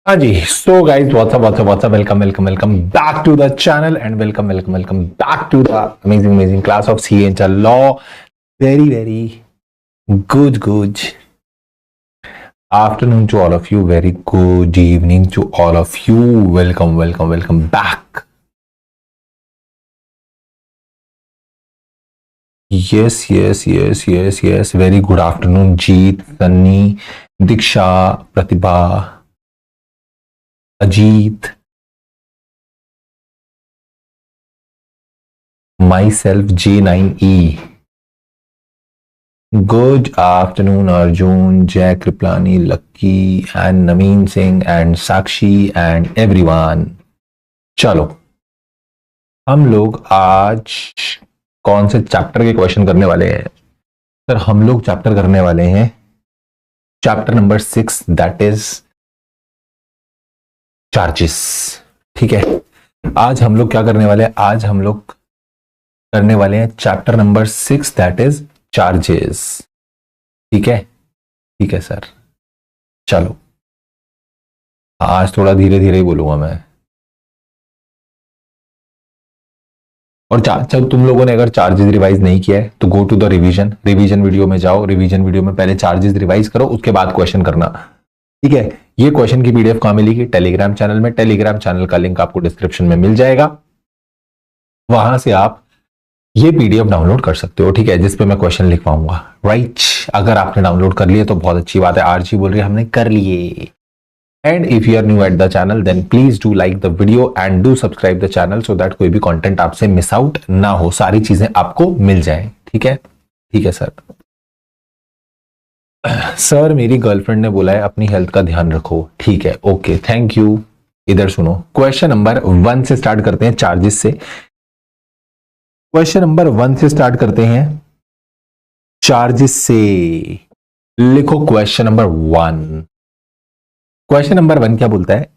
हाँ जी, so guys what's up welcome back to the channel and welcome back to the amazing class of C and law. Very good afternoon to all of you, very good evening to all of you. Welcome back. Yes, very good afternoon Jeet, Sunny, Diksha, Pratibha, Ajit, myself J9E। Good afternoon Arjun, Jay Kripalani, Lucky and Naveen Singh and Sakshi and everyone. चलो हम लोग आज कौन से chapter के question करने वाले हैं सर? हम लोग चैप्टर करने वाले हैं chapter number 6, that is charges. ठीक है, आज हम लोग क्या करने वाले हैं? आज हम लोग करने वाले हैं chapter number 6, that is charges. ठीक है सर, चलो आज थोड़ा धीरे धीरे ही बोलूंगा मैं। और जब तुम लोगों ने अगर चार्जेस रिवाइज नहीं किया है तो go to the revision video में जाओ। रिवीजन वीडियो में पहले चार्जेस रिवाइज करो, उसके बाद क्वेश्चन करना। ठीक है, ये क्वेश्चन की पीडीएफ कहां मिलेगी? टेलीग्राम चैनल में। टेलीग्राम चैनल का लिंक आपको डिस्क्रिप्शन में मिल जाएगा, वहां से आप ये पीडीएफ डाउनलोड कर सकते हो। ठीक है, जिसपे मैं क्वेश्चन लिखवाऊंगा। राइट, अगर आपने डाउनलोड कर लिए तो बहुत अच्छी बात है। आरजी बोल रही है हमने कर लिए। And if you are new at the channel then please do like the video and do subscribe the channel so that कोई भी कंटेंट आपसे मिस आउट ना हो, सारी चीजें आपको मिल जाए। ठीक है सर। सर मेरी गर्लफ्रेंड ने बोला है अपनी हेल्थ का ध्यान रखो। ठीक है, ओके, थैंक यू। इधर सुनो, क्वेश्चन नंबर 1 से स्टार्ट करते हैं, चार्जेस से। क्वेश्चन नंबर 1 से स्टार्ट करते हैं चार्जेस से। लिखो क्वेश्चन नंबर 1। क्वेश्चन नंबर 1 क्या बोलता है?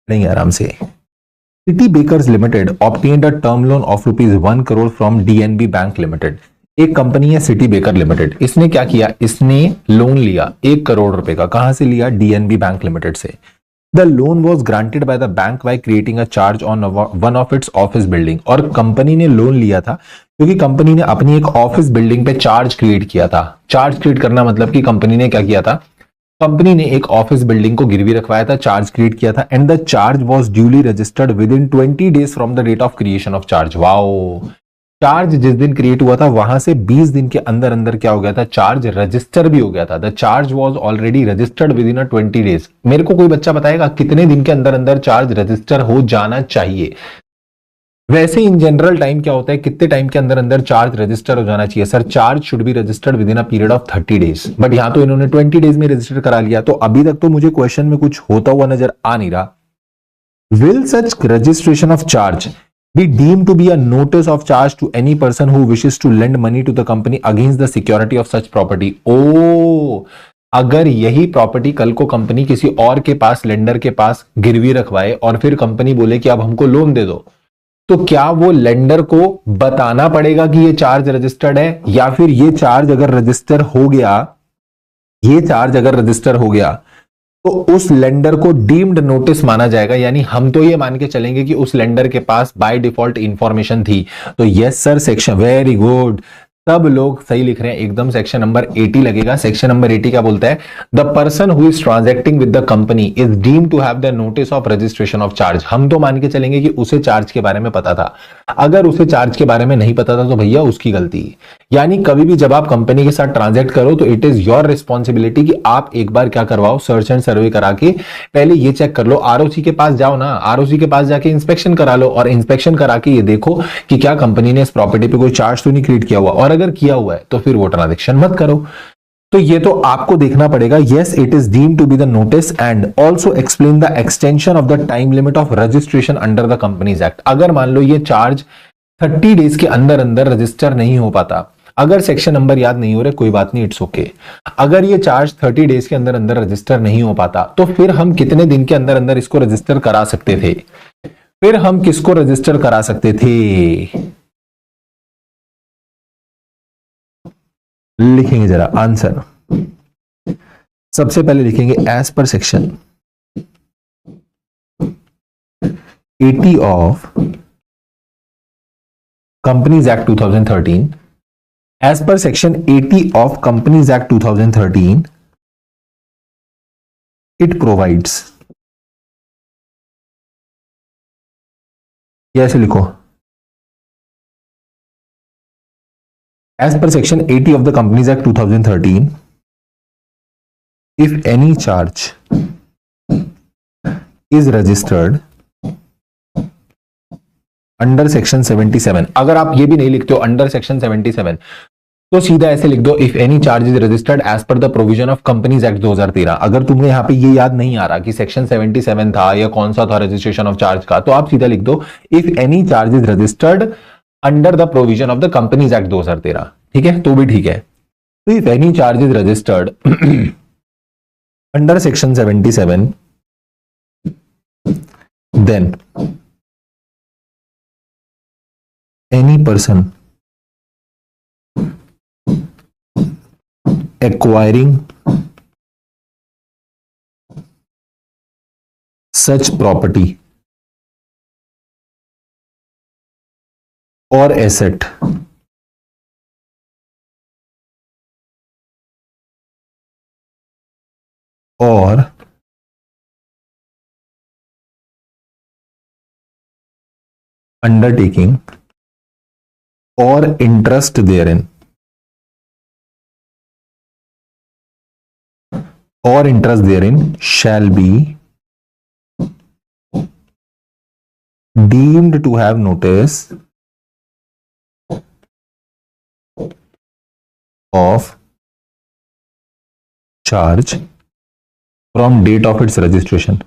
नहीं, आराम से। City bakers limited obtained a term loan of ₹1 crore from DNB bank limited. एक कंपनी है सिटी बेकर लिमिटेड, इसने क्या किया? इसने लोन लिया 1 करोड़ रुपए का। कहां से लिया? डीएनबी बैंक लिमिटेड से। The loan was granted by the bank by creating a charge on one of its office building. और कंपनी ने लोन लिया था क्योंकि कंपनी ने अपनी एक ऑफिस बिल्डिंग पे चार्ज क्रिएट किया था। चार्ज क्रिएट करना मतलब कि कंपनी ने क्या किया था? कंपनी ने एक ऑफिस बिल्डिंग को गिरवी रखवाया था, चार्ज क्रिएट किया था, and the charge was duly registered within 20 days from the date of creation of charge. Wow, charge जिस दिन क्रिएट हुआ था वहां से 20 दिन के अंदर अंदर क्या हो गया था? चार्ज रजिस्टर भी हो गया था। The charge was already registered within 20 days. मेरे को कोई बच्चा बताएगा कितने दिन के अंदर अंदर चार्ज रजिस्टर हो जाना चाहिए? वैसे इन जनरल टाइम क्या होता है, कितने टाइम के अंदर अंदर चार्ज रजिस्टर हो जाना चाहिए? Sir charge should be registered within a period of 30 days, but यहां तो इन्होंने 20 days में रजिस्टर करा लिया, तो अभी तक तो मुझे क्वेश्चन में कुछ होता हुआ नजर आ नहीं रहा। Will such registration of charge be deemed to be a notice of charge to any person who wishes to lend money to the company against the security of such property? ओ, अगर यही property कल को company किसी और के पास, lender के पास गिरवी रखवाए और फिर कंपनी बोले कि अब हमको लोन दे दो, तो क्या वो लेंडर को बताना पड़ेगा कि ये चार्ज रजिस्टर्ड है? या फिर ये चार्ज अगर रजिस्टर हो गया, ये चार्ज अगर रजिस्टर हो गया तो उस लेंडर को डीम्ड नोटिस माना जाएगा, यानी हम तो ये मान के चलेंगे कि उस लेंडर के पास बाय डिफॉल्ट इंफॉर्मेशन थी। तो yes sir, section, very good, सब लोग सही लिख रहे हैं एकदम। सेक्शन नंबर 80 लगेगा। सेक्शन नंबर 80 क्या बोलता है? The person who is transacting with the company is deemed to have the notice of registration of charge. हम तो मान के चलेंगे कि उसे चार्ज के बारे में पता था। अगर उसे चार्ज के बारे में नहीं पता था तो भैया उसकी गलती। यानी कभी भी जब आप कंपनी के साथ ट्रांजैक्ट करो तो इट इज योर रिस्पॉन्सिबिलिटी कि आप एक बार क्या करवाओ, सर्च एंड सर्वे करा के पहले ये चेक कर लो। आरओसी के पास जाओ ना, आरओसी के पास जाके इंस्पेक्शन करा लो, और इंस्पेक्शन करा के ये देखो कि क्या कंपनी ने इस प्रॉपर्टी पे कोई चार्ज तो नहीं क्रिएट किया हुआ, और अगर किया हुआ है तो फिर वो ट्रांजेक्शन मत करो। तो ये तो आपको देखना पड़ेगा। Yes, it is deemed to be the notice and also explain the extension of the time limit of registration under the companies act. अगर मान लो ये चार्ज 30 डेज के अंदर अंदर रजिस्टर नहीं हो पाता, अगर सेक्शन नंबर याद नहीं हो रहे कोई बात नहीं, इट्स ओके। अगर ये चार्ज 30 डेज के अंदर अंदर रजिस्टर नहीं हो पाता तो फिर हम कितने दिन के अंदर अंदर इसको रजिस्टर करा सकते थे? फिर हम किसको रजिस्टर करा सकते थे? लिखेंगे जरा आंसर। सबसे पहले लिखेंगे as per section 80 of companies act 2013, as per section 80 of Companies Act 2013, it provides, ऐसे लिखो, as per section 80 of the Companies Act 2013, if any charge is registered under section 77, अगर आप ये भी नहीं लिखते हो अंडर सेक्शन 77 तो सीधा ऐसे लिख दो, if any charge is registered as per the provision of companies act 2013। अगर तुम्हें यहां पे ये याद नहीं आ रहा कि सेक्शन 77 था या कौन सा था रजिस्ट्रेशन ऑफ चार्ज का, तो आप सीधा लिख दो if any charge is registered under the provision of the companies act 2013। ठीक है, तो भी ठीक है। तो if any charge is registered under section 77 then any person acquiring such property or asset or undertaking or interest therein shall be deemed to have notice of charge from date of its registration,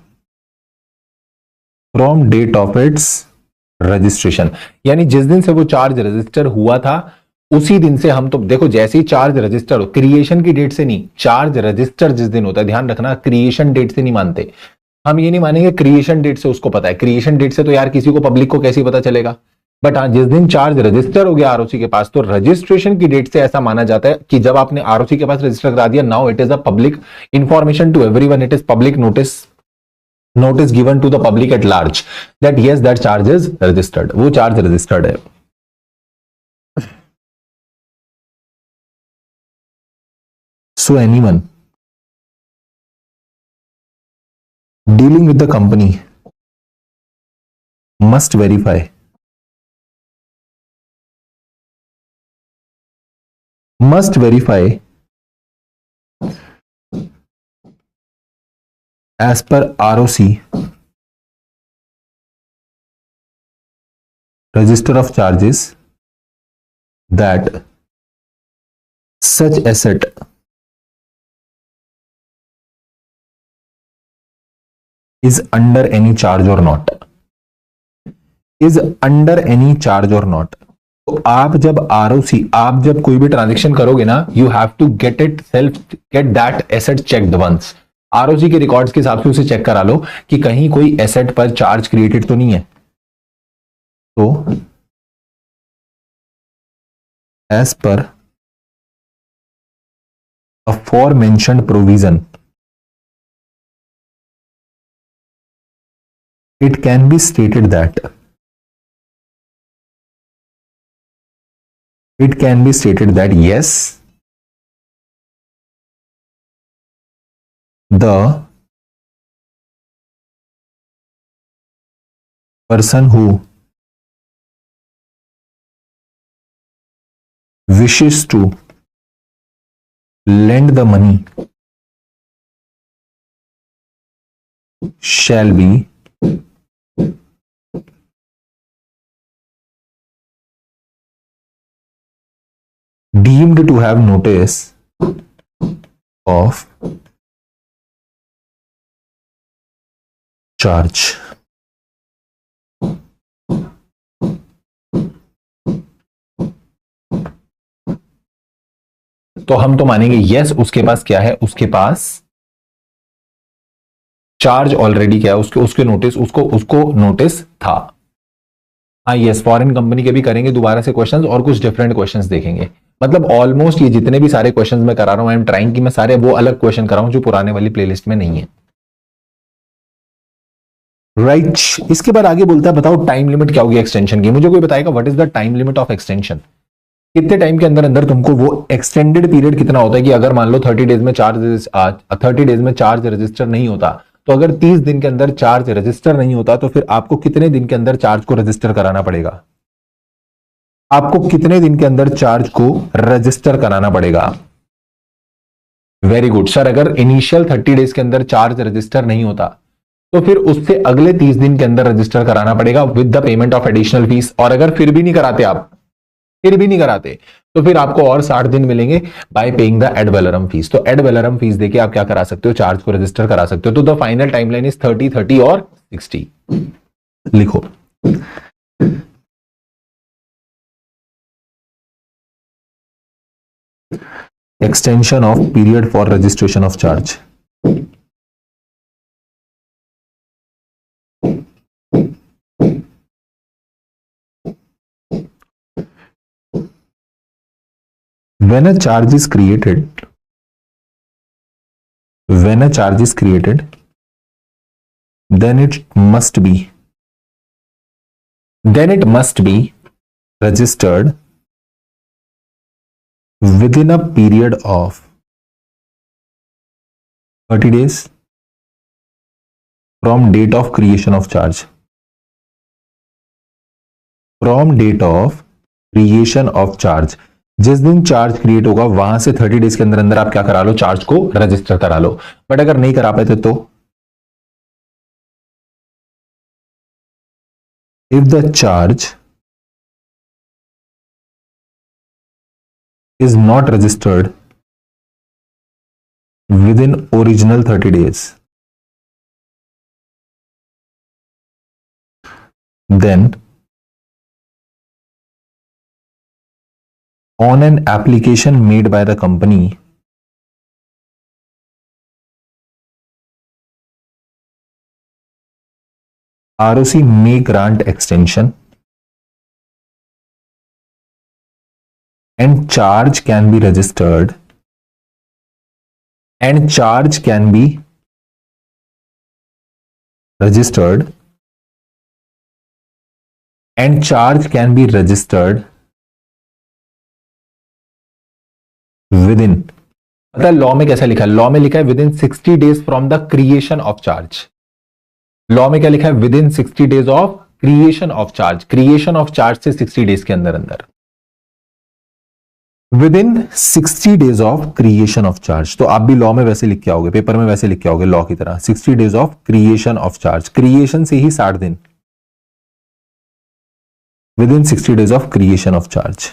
from date of its registration, यानी जिस दिन से वो charge register हुआ था उसी दिन से हम तो देखो जैसे ही चार्ज रजिस्टर हो, क्रिएशन की डेट से नहीं, चार्ज रजिस्टर जिस दिन होता है, ध्यान रखना क्रिएशन डेट से नहीं मानते हम। ये नहीं मानेंगे क्रिएशन डेट से उसको पता है, क्रिएशन डेट से तो यार किसी को पब्लिक को कैसे पता चलेगा। बट हाँ, जिस दिन चार्ज रजिस्टर हो गया आरओसी के पास, तो रजिस्ट्रेशन की डेट से ऐसा माना जाता है कि जब आपने आरओसी के पास रजिस्टर करा दिया, now it is a public information to everyone, it is public notice given to the public at large that yes, that charge is registered, वो चार्ज रजिस्टर्ड है। So anyone dealing with the company must verify as per ROC register of charges that such asset is under any charge or not, is under any charge or not. तो आप जब ROC, आप जब कोई भी transaction करोगे ना, you have to get itself, get that asset checked once. ROC के रिकॉर्ड्स के हिसाब से उसे चेक करा लो कि कहीं कोई एसेट पर चार्ज क्रिएटेड तो नहीं है। तो as per aforementioned provision, it can be stated that yes, the person who wishes to lend the money shall be deemed to have notice of charge। तो हम तो मानेंगे यस, उसके पास क्या है, उसके पास चार्ज ऑलरेडी क्या है, उसके नोटिस, उसको नोटिस था। हाँ यस, फॉरेन कंपनी के भी करेंगे दोबारा से क्वेश्चंस और कुछ डिफरेंट क्वेश्चंस देखेंगे। मतलब ऑलमोस्ट ये जितने भी सारे क्वेश्चंस मैं करा रहा हूं, आई एम ट्राइंग कि मैं सारे वो अलग क्वेश्चन कराऊं जो पुराने वाली प्लेलिस्ट में नहीं है। राइट इसके बाद आगे बोलता है बताओ टाइम लिमिट क्या होगी एक्सटेंशन की। मुझे कोई बताएगा what is the time limit of extension? कितने टाइम के अंदर अंदर तुमको वो एक्सटेंडेड पीरियड कितना होता है कि अगर मान लो 30 डेज में चार्ज रजिस्टर नहीं होता, तो अगर 30 दिन के अंदर चार्ज रजिस्टर नहीं होता तो फिर आपको कितने दिन के अंदर चार्ज को रजिस्टर कराना पड़ेगा? आपको कितने दिन के अंदर चार्ज को रजिस्टर कराना पड़ेगा? वेरी गुड सर, अगर इनिशियल 30 डेज के अंदर चार्ज रजिस्टर नहीं होता तो फिर उससे अगले 30 दिन के अंदर रजिस्टर कराना पड़ेगा with the payment of additional fees. और अगर फिर भी नहीं कराते तो फिर आपको और 60 दिन मिलेंगे bye paying the ad valorem fees. तो एड वैलोरम फीस देके आप क्या करा सकते हो, चार्ज को रजिस्टर करा सकते हो। तो द फाइनल टाइमलाइन इज 30, 30 और 60। लिखो extension of period for registration of charge. When a charge is created, then it must be registered within a period of 30 days from date of creation of charge। From date of creation of charge, जिस दिन charge create होगा वहां से 30 days के अंदर अंदर आप क्या करा लो, चार्ज को रजिस्टर करा लो। बट अगर नहीं करा पाते तो if the charge is not registered within original 30 days, then on an application made by the company, ROC may grant extension and charge can be registered and charge can be registered with in, पता है law में कैसा लिखा है? Law में लिखा है with in 60 days from the creation of charge. Law में क्या लिखा है? With in 60 days of creation of charge. Creation of charge से 60 डेज के अंदर अंदर, with in 60 days of creation of charge. तो आप भी लॉ में वैसे लिख के आओगे, पेपर में वैसे लिख के आओगे लॉ की तरह, 60 days of creation of charge. Creation से ही 60 दिन, within 60 days of creation of charge.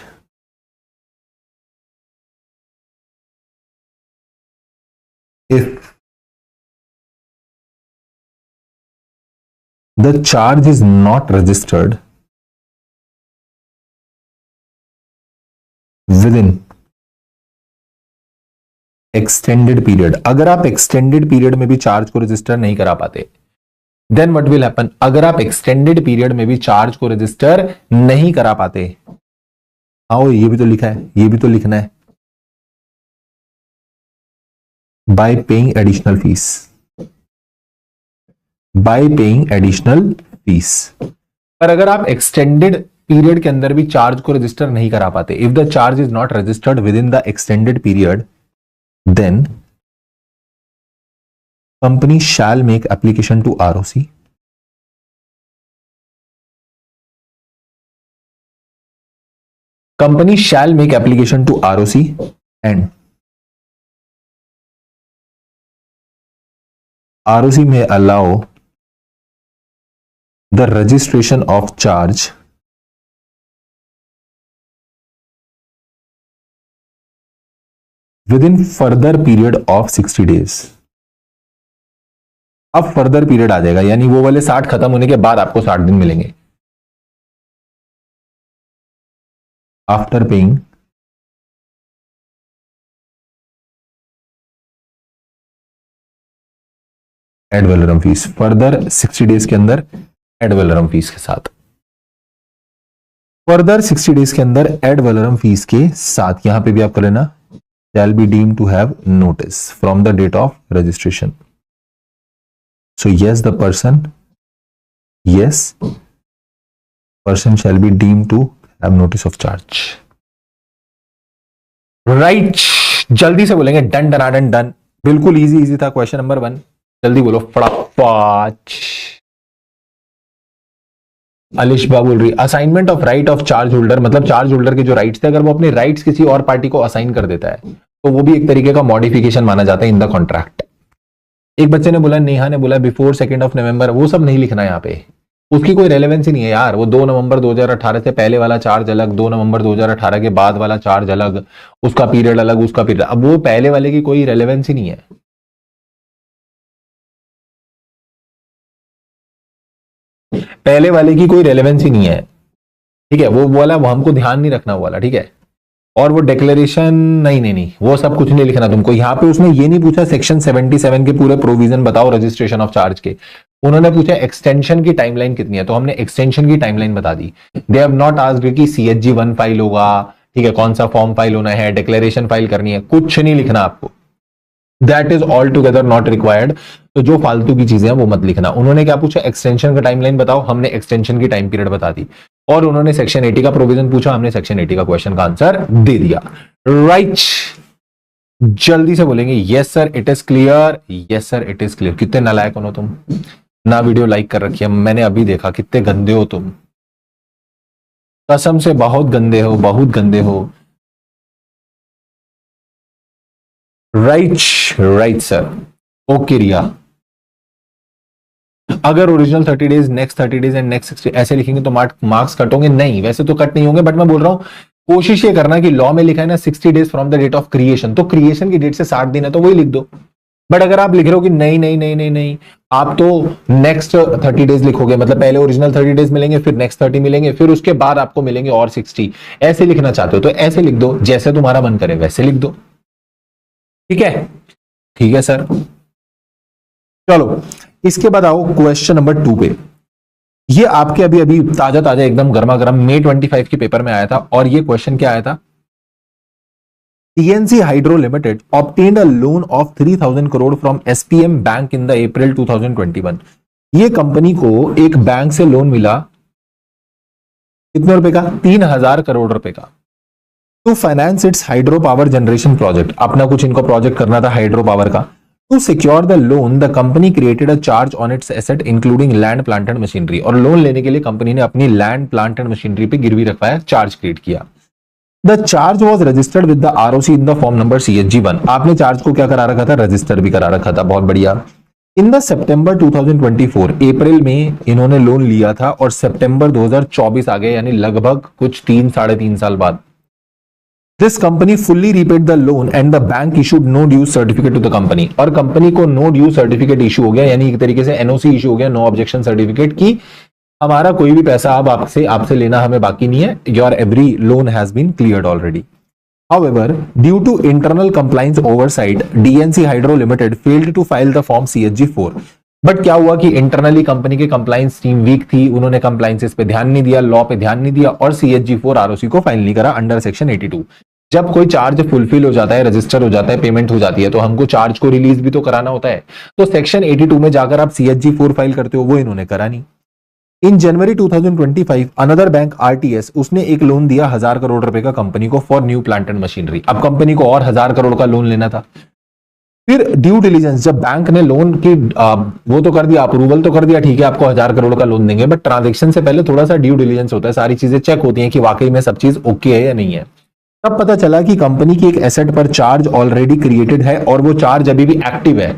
If the charge is not registered within extended period, अगर आप extended period में भी चार्ज को रजिस्टर नहीं करा पाते, देन व्हाट विल हैपन? अगर आप एक्सटेंडेड पीरियड में भी चार्ज को रजिस्टर नहीं करा पाते, आओ ये भी तो लिखा है, ये भी तो लिखना है, bye paying additional fees, bye paying additional fees. पर अगर आप एक्सटेंडेड पीरियड के अंदर भी चार्ज को रजिस्टर नहीं करा पाते, if the charge is not registered within the extended period, then company shall make application to ROC company shall make application to ROC and ROC may allow the registration of charge within further period of 60 days। अब further period आ जाएगा, यानी वो वाले 60 खत्म होने के बाद आपको 60 दिन मिलेंगे। After paying ad valorem fees, further 60 days के अंदर एड वैलोरम फीस के साथ, फर्दर 60 डेज के अंदर एड वैलोरम फीस के साथ, यहां पे भी आप कर लेना, shall be deemed to have notice from the date of registration. So yes, the person shall be deemed to have notice of charge. Right, जल्दी से बोलेंगे, डन डन डन। बिल्कुल इजी था क्वेश्चन नंबर 1। जल्दी बोलो फटाफट। अलिशबा बोल रही assignment of right of charge holder, मतलब चार्ज होल्डर के जो राइट्स थे, अगर वो अपने राइट्स किसी और पार्टी को असाइन कर देता है तो वो भी एक तरीके का मॉडिफिकेशन माना जाता है इन द कॉन्ट्रैक्ट। एक बच्चे ने बोला, नेहा ने बोला बिफोर 2 नवंबर, वो सब नहीं लिखना है यहाँ पे, उसकी कोई रेलेवेंस ही नहीं है यार। वो 2 नवंबर 2018 से पहले वाला चार्ज अलग, 2 नवंबर 2018 के बाद वाला चार्ज अलग, उसका पीरियड अलग, उसका पीरियड, अब वो पहले वाले की कोई रेलेवेंस ही नहीं है। पहले वाले की कोई रेलेवेंस ही नहीं है, ठीक है। वो वाला वो हमको ध्यान नहीं रखना वाला, ठीक है। और वो डिक्लेरेशन नहीं, वो सब कुछ नहीं लिखना तुमको। यहाँ पे उसने ये नहीं पूछा सेक्शन 77 के पूरे प्रोविजन बताओ रजिस्ट्रेशन ऑफ चार्ज के, उन्होंने पूछा एक्सटेंशन की टाइमलाइन कितनी है, तो हमने एक्सटेंशन की टाइमलाइन बता दी। दे हैव नॉट आस्क्ड कि CHG 1 फाइल होगा, ठीक है, कौन सा फॉर्म फाइल होना है, डिक्लेरेशन फाइल करनी है, कुछ नहीं लिखना आपको, that is all together not required. तो जो फालतू की चीजें हैं वो मत लिखना। उन्होंने क्या पूछा, एक्सटेंशन का टाइमलाइन बताओ, हमने एक्सटेंशन की टाइम पीरियड बता दी। और उन्होंने सेक्शन 80 का प्रोविजन पूछा, हमने सेक्शन 80 का क्वेश्चन का आंसर दे दिया। राइट, जल्दी से बोलेंगे yes sir it is clear, yes sir it is clear. कितने नालायक हो तुम, ना वीडियो लाइक कर रखी है, मैंने अभी देखा, कितने गंदे हो तुम, कसम से बहुत गंदे हो, बहुत गंदे हो। राइट सर, ओके रिया। अगर original 30 days, next 30 days and next 60 ऐसे लिखेंगे तो मार्क्स कट होंगे? नहीं, वैसे तो कट नहीं होंगे, बट मैं बोल रहा हूं कोशिश ये करना कि लॉ में लिखा है ना 60 days from the date of creation, तो क्रिएशन की डेट से 60 दिन है तो वही लिख दो। बट अगर आप लिख रहे हो कि नहीं, आप तो नेक्स्ट 30 डेज लिखोगे, मतलब पहले ओरिजिनल 30 डेज मिलेंगे, फिर नेक्स्ट 30 मिलेंगे, फिर उसके बाद आपको मिलेंगे और 60, ऐसे लिखना चाहते हो तो ऐसे लिख दो, जैसे तुम्हारा मन करे वैसे लिख दो, ठीक है सर। चलो इसके बाद आओ क्वेश्चन नंबर 2 पे। ये आपके अभी ताजा एकदम गर्मा गर्म मई 25 के पेपर में आया था, और ये क्वेश्चन क्या आया था, TNC Hydro Limited obtained a loan of 3,000 crore from SPM Bank in the April 2021। ये कंपनी को एक बैंक से लोन मिला कितने रुपए का, 3,000 करोड़ रुपए का, to finance its hydro power generation project. अपना कुछ इनको प्रोजेक्ट करना था हाइड्रो पावर का। To secure the loan, the company created a charge on its asset including land, plant and machinery। और लोन लेने के लिए कंपनी ने अपनी लैंड, प्लांट एंड मशीनरी पे गिरवी रखवाया, चार्ज क्रिएट किया। The charge was registered with the ROC in the form number CHG 1। आपने चार्ज को क्या करा रखा था, रजिस्टर भी करा रखा था, बहुत बढ़िया। इन द सितंबर 2024, अप्रैल में इन्होंने लोन लिया था और सितंबर 2024 आ गए, यानी लगभग कुछ 3-3.5 साल बाद। This company fully repaid the loan and the bank issued no due certificate to the company, और कंपनी को नो ड्यू सर्टिफिकेट इशू हो गया, यानी एक तरीके से एनओसी इशू हो गया, नो ऑब्जेक्शन सर्टिफिकेट, की हमारा कोई भी पैसा अब आपसे लेना हमें बाकी नहीं है, your every loan has been cleared already. However, due to internal compliance oversight, DNC Hydro Limited failed to file the form CHG4. But क्या हुआ कि इंटरनली कंपनी की कंप्लाइंस टीम वीक थी, उन्होंने कंप्लाइंसेस पे ध्यान नहीं दिया, लॉ पे ध्यान नहीं दिया और CHG4 ROC को फाइल नहीं करा अंडर सेक्शन 82। जब कोई चार्ज फुलफिल हो जाता है, रजिस्टर हो जाता है, पेमेंट हो जाती है, तो हमको चार्ज को रिलीज भी तो कराना होता है। तो सेक्शन 82 में जाकर आप CHG4 फाइल करते हो, वो इन्होंने करा नहीं। इन जनवरी 2025 अनदर बैंक आरटीएस, उसने एक लोन दिया 1000 करोड़ रुपए का कंपनी को for new plant and machinery. अब कंपनी को और 1000 करोड़ का लोन लेना था। फिर ड्यू डिलीजेंस, जब बैंक ने लोन की वो तो कर दिया, अप्रूवल तो कर दिया, ठीक है आपको 1000 करोड़ का लोन देंगे, बट ट्रांजेक्शन से पहले थोड़ा सा ड्यू डिलीजेंस होता है, सारी चीजें चेक होती हैं कि वाकई में सब चीज ओके है या नहीं है। तब पता चला कि कंपनी की एक एसेट पर चार्ज ऑलरेडी क्रिएटेड है और वो चार्ज अभी भी एक्टिव है,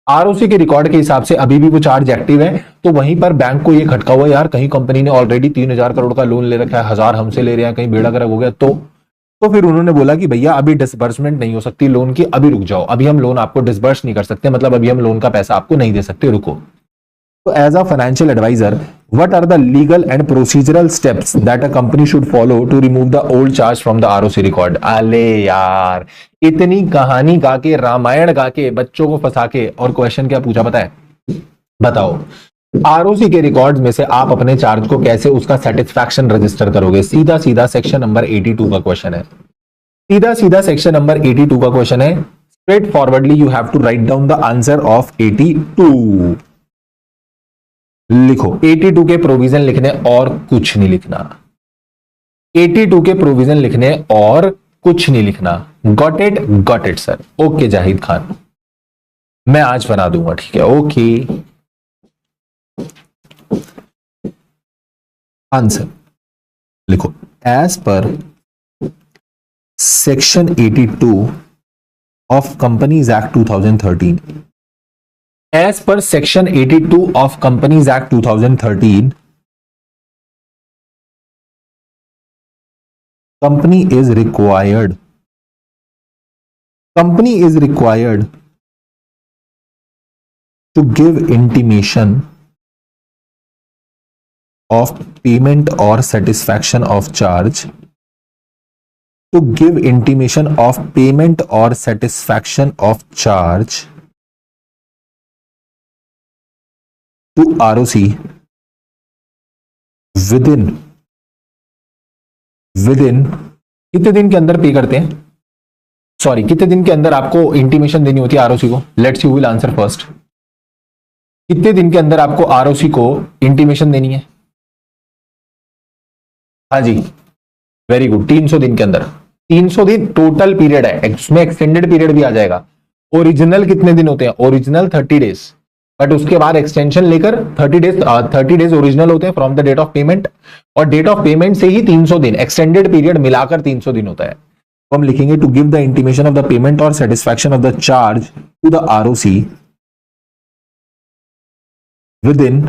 आरओसी के रिकॉर्ड के हिसाब से अभी भी वो चार्ज एक्टिव है। तो वहीं पर बैंक को ये खटका हुआ, यार कहीं कंपनी ने ऑलरेडी 3000 करोड़ का लोन ले रखा है, 1000 हमसे ले रहे हैं, कहीं बेड़ा गर्क हो गया। तो फिर उन्होंने बोला कि भैया अभी डिसबर्समेंट नहीं हो सकती लोन की, अभी रुक जाओ, अभी हम लोन आपको डिसबर्स नहीं कर सकते, मतलब अभी हम लोन का पैसा आपको नहीं दे सकते, रुको। So as a financial advisor, what are the legal and procedural steps that a company should follow to remove the old charge from the ROC record? अले यार, इतनी कहानी गा के, रामायण गा के, बच्चों को फंसा के, और क्वेश्चन क्या पूछा पता है? बताओ, आरओसी के रिकॉर्ड्स में से आप अपने चार्ज को कैसे उसका सेटिस्फैक्शन रजिस्टर करोगे? सीधा सीधा सेक्शन नंबर 82 का क्वेश्चन है, सीधा सीधा सेक्शन नंबर 82 का क्वेश्चन है। Straight forwardly you have to write down the answer of 82। लिखो 82 के प्रोविजन लिखने और कुछ नहीं लिखना, 82 के प्रोविजन लिखने और कुछ नहीं लिखना। Got it sir. Okay Zahid Khan, मैं आज बना दूंगा, ठीक है, ओके। आंसर लिखो, as per section 82 of companies act 2013, as per section 82 of Companies Act 2013, company is required to give intimation of payment or satisfaction of charge, to give intimation of payment or satisfaction of charge to ROC within कितने दिन के अंदर पे करते हैं, sorry कितने दिन के अंदर आपको इंटीमेशन देनी होती है आरओसी को? Let's you will answer first. कितने दिन के अंदर आपको आरओसी को इंटीमेशन देनी है? हाँ जी, वेरी गुड, 300 दिन के अंदर। 300 दिन टोटल पीरियड है, उसमें एक्सटेंडेड पीरियड भी आ जाएगा। ओरिजिनल कितने दिन होते हैं? ओरिजिनल 30 डेज, बट उसके बाद एक्सटेंशन लेकर 30 डेज ओरिजिनल होते हैं from the date of payment, और डेट ऑफ पेमेंट से ही 300 दिन, एक्सटेंडेड पीरियड मिलाकर 300 दिन होता है। तो हम लिखेंगे to give the intimation of the payment और satisfaction of the charge to the ROC within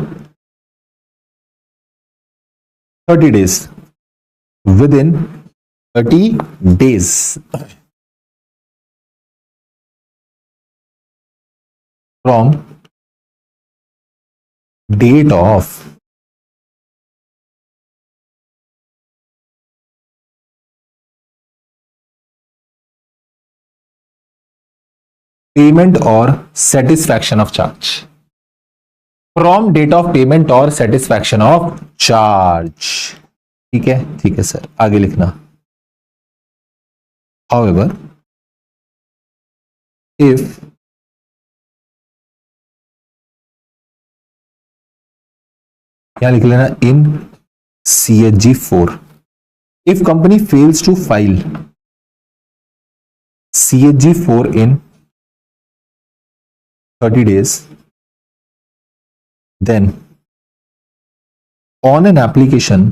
30 days, within 30 days from date of payment or satisfaction of charge, from date of payment or satisfaction of charge। ठीक है sir, आगे लिखना। however if क्या लिख लेना, इन CHG4 if company fails to file CHG4 in 30 days, then on an application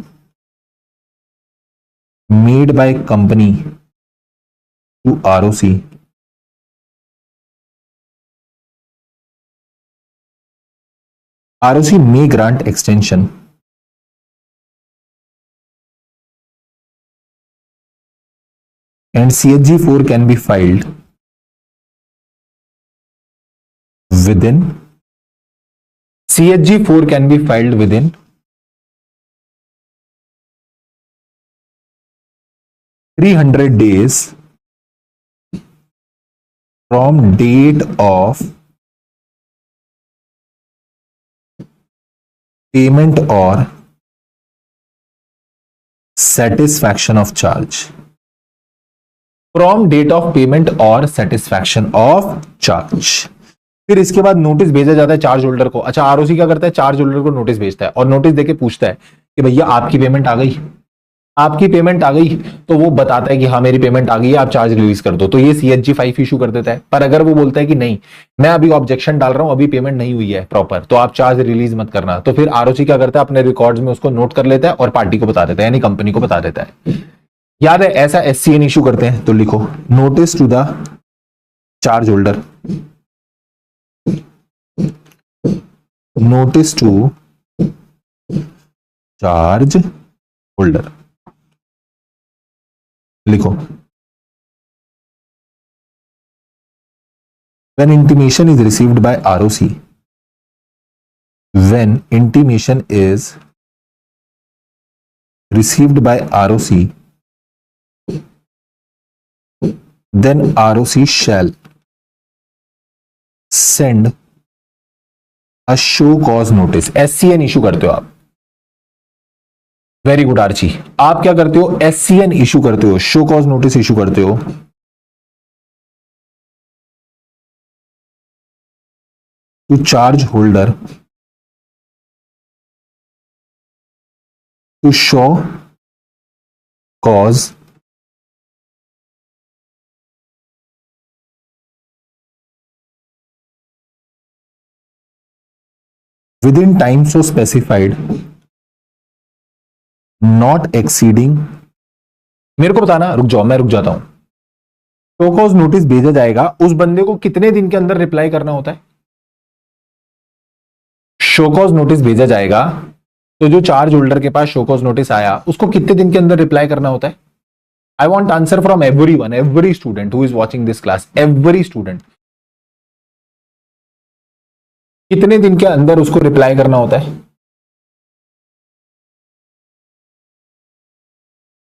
made by company to ROC, ROC may grant extension and CHG4 can be filed within CHG4 can be filed within 300 days from date of payment or satisfaction of charge. From date of payment और satisfaction of charge. फिर इसके बाद notice भेजा जाता है charge holder को। अच्छा, ROC क्या करता है, चार्ज होल्डर को नोटिस भेजता है और नोटिस देके पूछता है कि भैया आपकी पेमेंट आ गई, आपकी पेमेंट आ गई। तो वो बताता है कि हाँ मेरी पेमेंट आ गई है, आप चार्ज रिलीज कर दो। तो ये CHG5 इशू कर देता है। पर अगर वो बोलता है कि नहीं, मैं अभी ऑब्जेक्शन डाल रहा हूं, अभी पेमेंट नहीं हुई है प्रॉपर, तो आप चार्ज रिलीज मत करना, तो फिर आरओसी क्या करता है, अपने रिकॉर्ड्स में उसको नोट कर लेता है और पार्टी को बता देता है, यानी कंपनी को बता देता है। याद है, ऐसा SCN इशू करते हैं तो लिखो notice to the charge holder, notice to charge holder लिखो। when intimation is received by ROC, when intimation is received by ROC, then ROC shall send a show cause notice। SCN issue करते हो आप, very good Archie. आप क्या करते हो, SCN issue करते हो, शो कॉज नोटिस इशू करते हो to charge holder to show cause within time so specified not exceeding। मेरे को बताना, रुक जाओ मैं रुक जाता हूं। शो कॉज नोटिस भेजा जाएगा, उस बंदे को कितने दिन के अंदर रिप्लाई करना होता है। शो कॉज नोटिस भेजा जाएगा तो जो चार्ज होल्डर के पास शो कॉज नोटिस आया उसको कितने दिन के अंदर रिप्लाई करना होता है। I want answer from everyone, every student who is watching this class, every student, कितने दिन के अंदर उसको रिप्लाई करना होता है।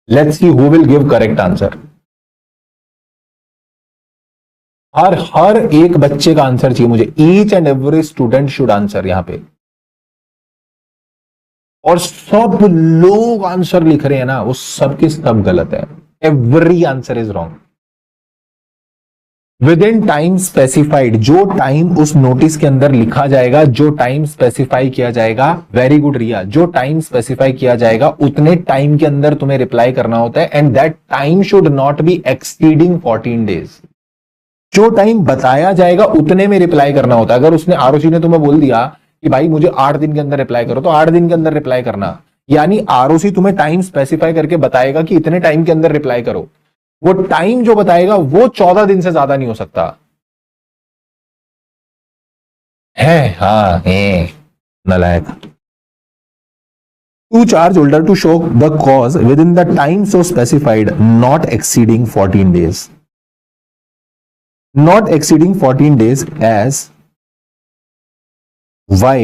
Let's see who will give correct answer. हर हर एक बच्चे का आंसर चाहिए मुझे, each and every student should answer यहां पे। और सब लोग आंसर लिख रहे हैं ना, वो सब के सब गलत है। Every answer is wrong. With in time specified, जो टाइम उस नोटिस के अंदर लिखा जाएगा, जो टाइम स्पेसिफाई किया जाएगा, वेरी गुड रिया, जो टाइम स्पेसिफाई किया जाएगा उतने टाइम के अंदर तुम्हें रिप्लाई करना होता है। And that time should not be exceeding 14 days. जो टाइम बताया जाएगा उतने में रिप्लाई करना होता है। अगर उसने आरओसी ने तुम्हें बोल दिया कि भाई मुझे 8 दिन के अंदर रिप्लाई करो, तो 8 दिन के अंदर रिप्लाई करना। यानी आरओसी तुम्हें टाइम स्पेसिफाई करके बताएगा कि इतने टाइम के अंदर रिप्लाई करो। वो टाइम जो बताएगा वो 14 दिन से ज्यादा नहीं हो सकता है। हाँ है, नलायक। To charge holder to show the cause within the time so specified not exceeding 14 days, not exceeding 14 days as why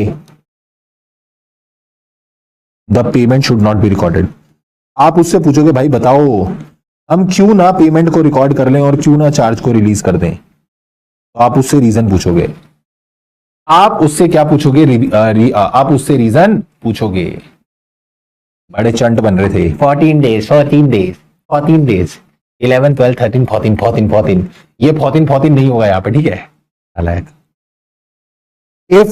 the payment should not be recorded। आप उससे पूछोगे भाई बताओ हम क्यों ना पेमेंट को रिकॉर्ड कर लें और क्यों ना चार्ज को रिलीज कर दें, तो आप उससे रीजन पूछोगे। आप उससे क्या पूछोगे, आप उससे रीजन पूछोगे। बड़े चंट बन रहे थे, 14 डेज 14 डेज 14 डेज 11 12 13 14 14 14, ये 14 14 नहीं होगा यहां पे, ठीक है। अलग if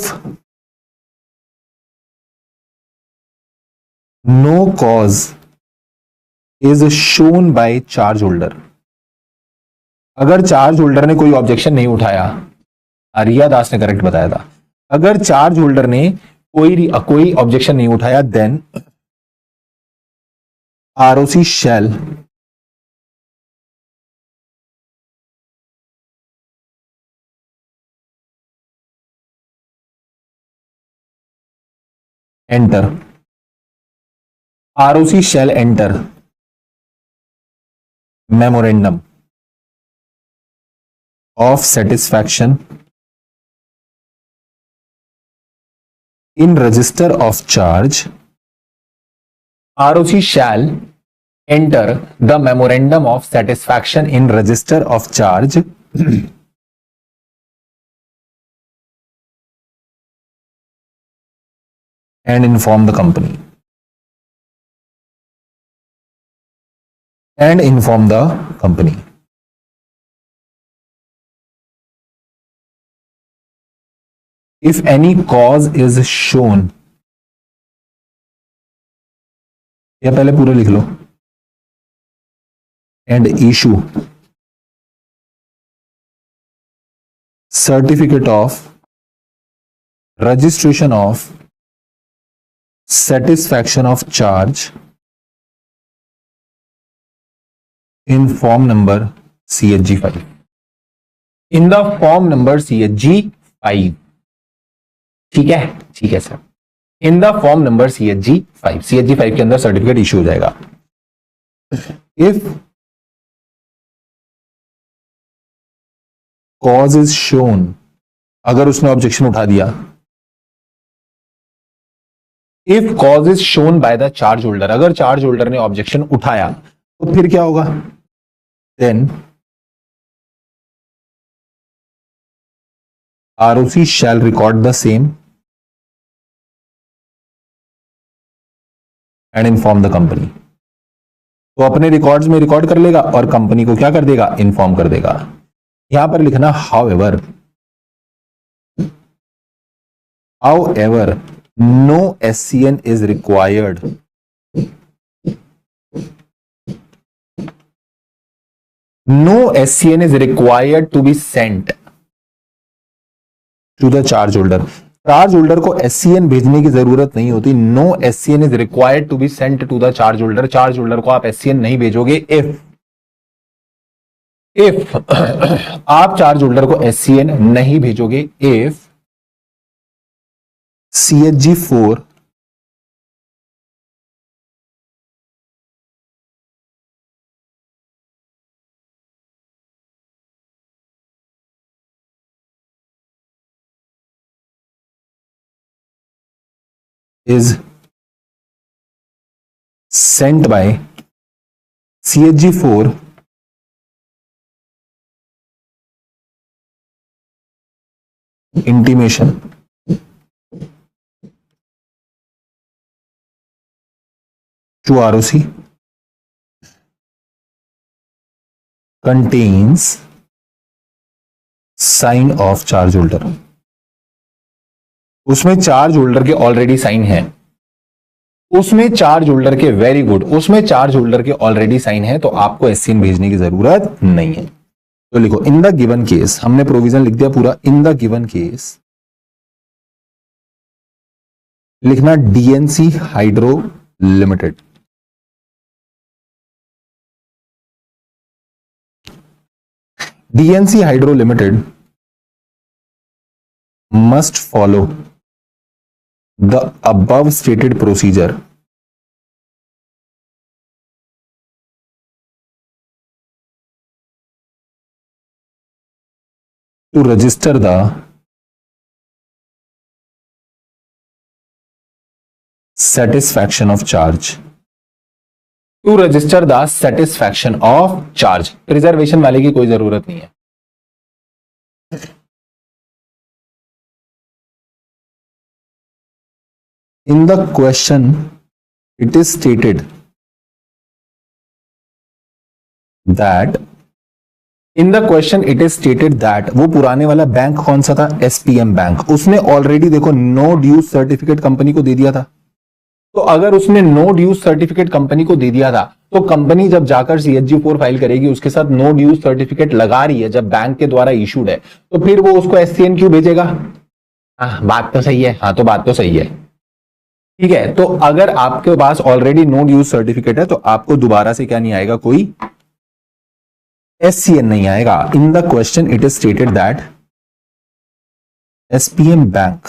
no cause is shown by charge holder, अगर चार्ज होल्डर ने कोई ऑब्जेक्शन नहीं उठाया, रिया दास ने करेक्ट बताया था, अगर चार्ज होल्डर ने कोई ऑब्जेक्शन नहीं उठाया, then ROC shell enter, ROC shall enter memorandum of satisfaction in register of charge. ROC shall enter the memorandum of satisfaction in register of charge and inform the company. And inform the company. If any cause is shown, या पहले पूरा लिख लो, and issue certificate of registration of satisfaction of charge in form number CHG5. In the form number CHG5. ठीक है sir. In the form number CHG5. CHG5 के अंदर certificate issue हो जाएगा. If cause is shown, अगर उसने objection उठा दिया, if cause is shown by the charge holder, अगर चार्ज होल्डर ने ऑब्जेक्शन उठाया तो फिर क्या होगा? Then ROC shall record the same and inform the company. तो अपने रिकॉर्ड्स में रिकॉर्ड कर लेगा और कंपनी को क्या कर देगा? इन्फॉर्म कर देगा. यहां पर लिखना however no SCN is required to be sent to the charge holder. Charge holder को SCN भेजने की जरूरत नहीं होती. No SCN is required to be sent to the charge holder. Charge holder को आप SCN नहीं भेजोगे इफ आप चार्ज होल्डर को SCN नहीं भेजोगे if CHG4 is sent by CHG4 intimation to ROC contains sign of charge holder. उसमें charge holder के ऑलरेडी साइन है. उसमें चार्ज होल्डर के वेरी गुड. उसमें चार्ज होल्डर के ऑलरेडी साइन है तो आपको SCN भेजने की जरूरत नहीं है. तो लिखो इन द गिवन केस. हमने प्रोविजन लिख दिया पूरा. इन द गिवन केस लिखना DNC hydro limited. DNC hydro limited must follow the above stated procedure to register the satisfaction of charge. To register the satisfaction of charge. Preservation वाले की कोई जरूरत नहीं है. In the question, it is stated that वो पुराने वाला bank कौन सा था? SPM bank. उसने ऑलरेडी देखो नो ड्यूज सर्टिफिकेट कंपनी को दे दिया था. तो अगर उसने नो ड्यूज सर्टिफिकेट कंपनी को दे दिया था तो कंपनी जब जाकर CHG4 फाइल करेगी उसके साथ नो ड्यूज सर्टिफिकेट लगा रही है जब बैंक के द्वारा इशूड है तो फिर वो उसको SCN क्यों भेजेगा? बात तो सही है. तो बात तो सही है. ठीक है. तो अगर आपके पास ऑलरेडी नो ड्यूज सर्टिफिकेट है तो आपको दोबारा से क्या नहीं आएगा? कोई SCN नहीं आएगा. In the question it is stated that SPM bank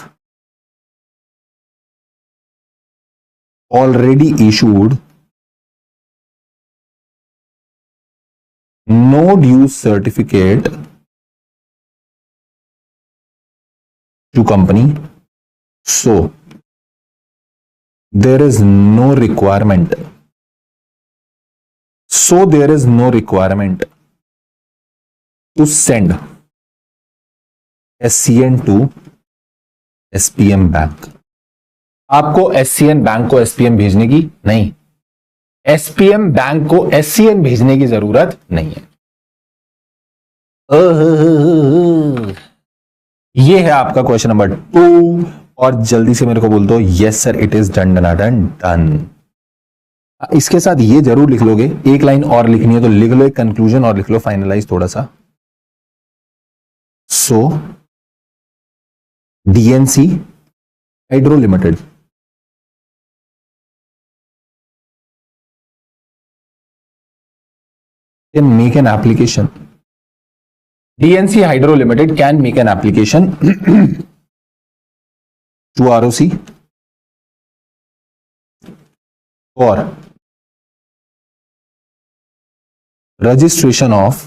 already issued no dues certificate to company, so there is no requirement to send SCN to SPM bank. आपको SCN बैंक को SPM भेजने की नहीं, SPM bank को SCN भेजने की जरूरत नहीं है। ये है आपका क्वेश्चन नंबर 2 और जल्दी से मेरे को बोल दो yes sir it is done done done done. इसके साथ ये जरूर लिख लोगे, एक लाइन और लिखनी है तो लिख लो, एक कंक्लूजन और लिख लो, फाइनलाइज थोड़ा सा। सो DNC hydro limited can make an application. DNC Hydro Limited can make an application to ROC for registration of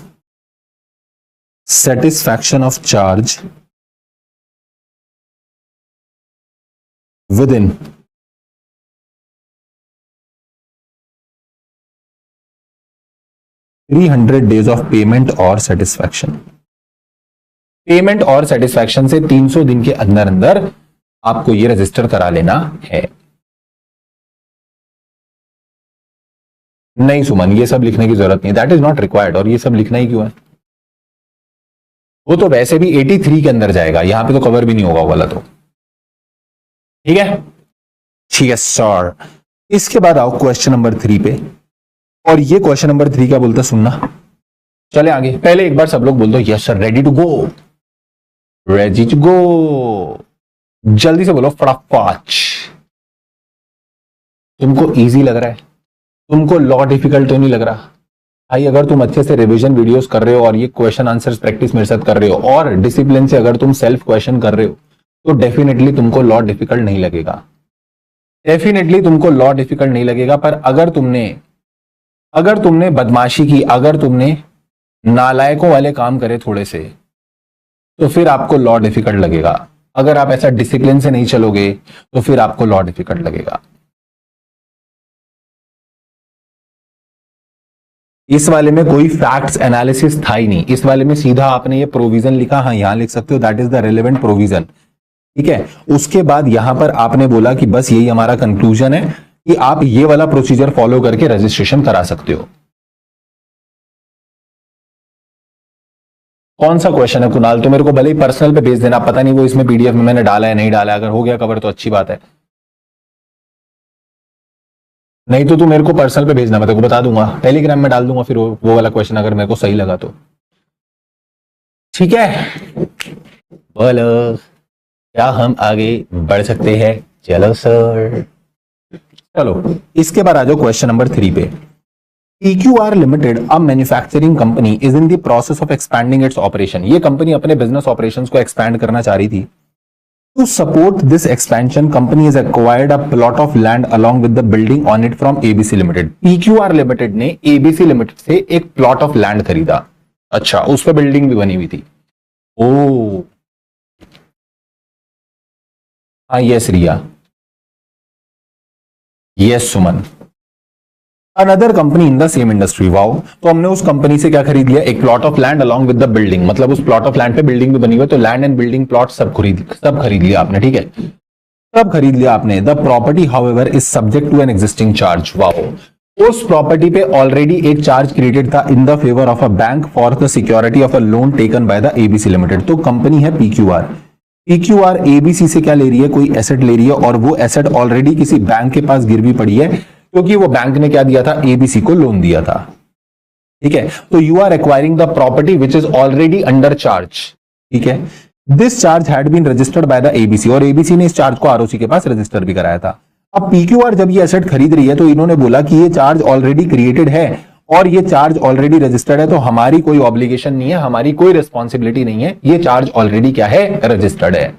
satisfaction of charge within 300 days of payment or satisfaction। Payment और satisfaction से 300 दिन के अंदर अंदर आपको ये रजिस्टर करा लेना है। नहीं सुमन, ये सब लिखने की जरूरत नहीं, दैट इज नॉट रिक्वायर्ड। और ये सब लिखना ही क्यों है, वो तो वैसे भी 83 के अंदर जाएगा, यहां पे तो कवर भी नहीं होगा वाला तो। ठीक है, ठीक है सर। इसके बाद आओ क्वेश्चन नंबर 3 पे, और ये क्वेश्चन नंबर 3 क्या बोलता सुनना। चले आगे, पहले एक बार सब लोग बोल दो yes sir, ready to go, ready to go. जल्दी से बोलो फटाफट। तुमको इजी लग रहा है, तुमको लॉ डिफिकल्ट तो नहीं लग रहा भाई? अगर तुम अच्छे से रिवीजन वीडियोस कर रहे हो और ये क्वेश्चन आंसर्स प्रैक्टिस मेरे साथ कर रहे हो और डिसिप्लिन से अगर तुम सेल्फ क्वेश्चन कर रहे हो तो डेफिनेटली तुमको लॉ डिफिकल्ट नहीं लगेगा, डेफिनेटली तुमको लॉ डिफिकल्ट नहीं लगेगा। पर अगर तुमने बदमाशी की, अगर तुमने नालायकों वाले काम करे थोड़े से, तो फिर आपको लॉ डिफिकल्ट लगेगा। अगर आप ऐसा डिसिप्लिन से नहीं चलोगे तो फिर आपको लॉ डिफिकल्ट लगेगा। इस वाले में कोई फैक्ट्स एनालिसिस था ही नहीं, इस वाले में सीधा आपने ये प्रोविजन लिखा, हाँ यहां लिख सकते हो, that is the relevant provision. ठीक है, उसके बाद यहां पर आपने बोला कि बस यही हमारा कंक्लूजन है कि आप ये वाला प्रोसीजर फॉलो करके रजिस्ट्रेशन करा सकते हो। कौन सा क्वेश्चन है कुणाल? तो मेरे को भले ही पर्सनल पे भेज देना, पता नहीं वो इसमें PDF में मैंने डाला है नहीं डाला है, अगर हो गया कवर तो अच्छी बात है, नहीं तो तू मेरे को पर्सनल पे भेजना, मैं तेरे को बता दूंगा, टेलीग्राम में डाल दूंगा फिर वो वाला क्वेश्चन अगर मेरे को सही लगा तो। ठीक है, बोलो क्या हम आगे बढ़ सकते हैं? चलो सर, चलो इसके बाद आ जाओ क्वेश्चन नंबर 3 पे। PQR Limited, a manufacturing company, is in the process of expanding its operation। ये कंपनी अपने बिजनेस ऑपरेशंस को एक्सपैंड करना चाह रही थी। To support this expansion, company has acquired a plot of land along with the building on it from ABC Limited। PQR Limited ने ABC Limited से एक प्लॉट ऑफ लैंड खरीदा। अच्छा, उस पर बिल्डिंग भी बनी हुई थी। ओ हाँ, yes Riya, yes Suman. Another company in the same industry, wow. तो हमने उस कंपनी से क्या खरीद लिया? एक plot of land along with the building, मतलब उस प्लॉट ऑफ लैंड पे बिल्डिंग भी बनी हुई है, तो लैंड एंड बिल्डिंग प्लॉट सब खरीद लिया आपने। ठीक है, सब खरीद लिया आपने। The property however is subject to an existing charge, wow. उस प्रॉपर्टी पे ऑलरेडी एक चार्ज क्रिएटेड था in the favour of a bank for the security of a loan taken by the ABC Limited. तो company है PQR, PQR ABC से क्या ले रही है? कोई एसेट ले रही है, और वो एसेट ऑलरेडी किसी बैंक के पास गिरवी पड़ी है, क्योंकि वो बैंक ने क्या दिया था? ABC को लोन दिया था। ठीक है, तो you are acquiring the property which is already under charge. ठीक है, this charge had been registered by the ABC, और ABC ने इस चार्ज को ROC के पास रजिस्टर भी कराया था। अब PQR जब ये एसेट खरीद रही है तो इन्होंने बोला कि ये चार्ज ऑलरेडी क्रिएटेड है और ये चार्ज ऑलरेडी रजिस्टर्ड है, तो हमारी कोई ऑब्लिगेशन नहीं है, हमारी कोई रिस्पॉन्सिबिलिटी नहीं है, ये चार्ज ऑलरेडी क्या है? रजिस्टर्ड है।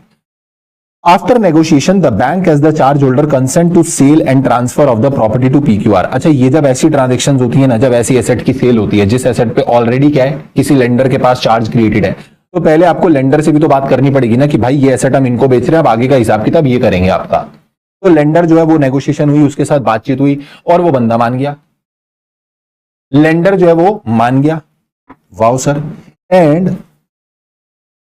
After negotiation the bank as the charge holder consent to sale and transfer of the property to PQR. अच्छा, ये जब ऐसी ट्रांजेक्शन होती है ना, जब ऐसी एसेट की सेल होती है जिस एसेट पे ऑलरेडी क्या है, किसी लेंडर के पास चार्ज क्रिएटेड है, तो पहले आपको लेंडर से भी तो बात करनी पड़ेगी ना कि भाई ये एसेट हम इनको बेच रहे हैं, अब आगे का हिसाब किताब ये करेंगे आपका। तो लेंडर जो है वो नेगोशिएशन हुई, उसके साथ बातचीत हुई और वो बंदा मान गया, लेंडर जो है वो मान गया। Wow sir. And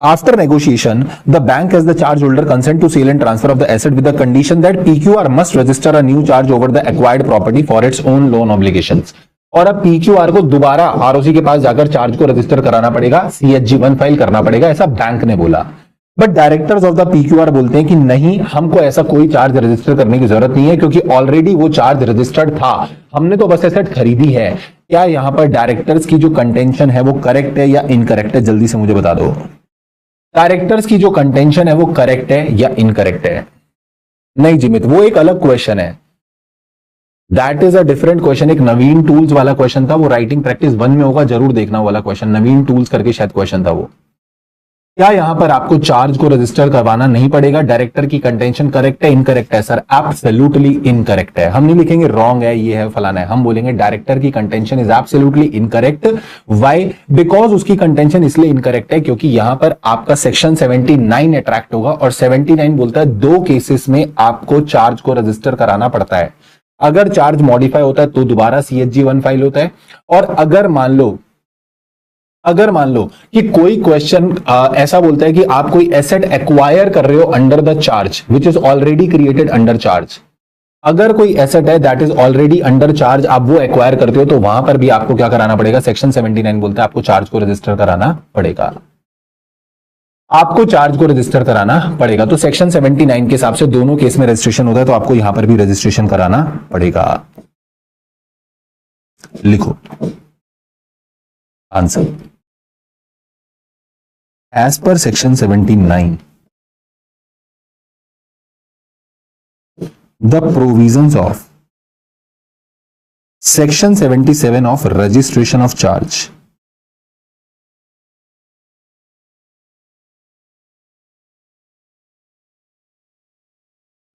after negotiation the bank as the charge holder consent to sale and transfer of the asset with the condition that PQR must register a new charge over the acquired property for its own loan obligations। और अब PQR को दोबारा ROC के पास जाकर charge को register कराना पड़ेगा, CHG1 file करना पड़ेगा, ऐसा बैंक ने बोला। But directors of the PQR बोलते हैं कि नहीं, हमको ऐसा कोई चार्ज रजिस्टर करने की जरूरत नहीं है क्योंकि ऑलरेडी वो चार्ज रजिस्टर्ड था, हमने तो बस एसेट खरीदी है। क्या यहां पर डायरेक्टर्स की जो कंटेंशन है वो करेक्ट है या इनकरेक्ट है? जल्दी से मुझे बता दो, डायरेक्टर्स की जो कंटेंशन है वो करेक्ट है या इनकरेक्ट है? नहीं जिमित, वो एक अलग क्वेश्चन है, that is a different question. एक नवीन टूल्स वाला क्वेश्चन था, वो राइटिंग प्रैक्टिस 1 में होगा, जरूर देखना वाला क्वेश्चन, नवीन टूल्स करके शायद क्वेश्चन था वो। क्या यहां पर आपको चार्ज को रजिस्टर करवाना नहीं पड़ेगा? डायरेक्टर की कंटेंशन करेक्ट है, इनकरेक्ट है? सर एब्सोल्युटली इनकरेक्ट है। हम नहीं लिखेंगे रॉन्ग है, ये है फलाना है, हम बोलेंगे डायरेक्टर की contention is absolutely incorrect. Why? Because उसकी कंटेंशन इसलिए इनकरेक्ट है क्योंकि यहां पर आपका सेक्शन 79 अट्रैक्ट होगा और 79 बोलता है 2 केसेस में आपको चार्ज को रजिस्टर कराना पड़ता है। अगर चार्ज मॉडिफाई होता है तो दोबारा CHG1 फाइल होता है, और अगर मान लो कि कोई क्वेश्चन ऐसा बोलता है कि आप कोई एसेट एक्वायर कर रहे हो under the charge which is already created under charge, अगर कोई एसेट है that is already under charge, आप वो एक्वायर करते हो, तो वहां पर भी आपको क्या कराना पड़ेगा? सेक्शन 79 बोलता है आपको चार्ज को रजिस्टर कराना पड़ेगा, आपको चार्ज को रजिस्टर कराना पड़ेगा। तो सेक्शन 79 के हिसाब से दोनों केस में रजिस्ट्रेशन होता है, तो आपको यहां पर भी रजिस्ट्रेशन कराना पड़ेगा। लिखो answer. As per section 79, the provisions of section 77 of registration of charge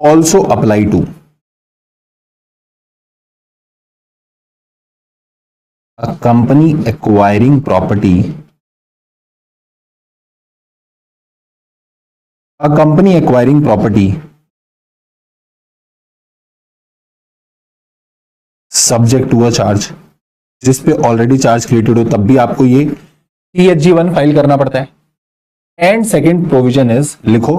also apply to a company acquiring property, a company acquiring property subject to a charge, जिस पे ऑलरेडी चार्ज क्रिएटेड हो तब भी आपको ये CHG1 फाइल करना पड़ता है। एंड सेकेंड प्रोविजन इज, लिखो,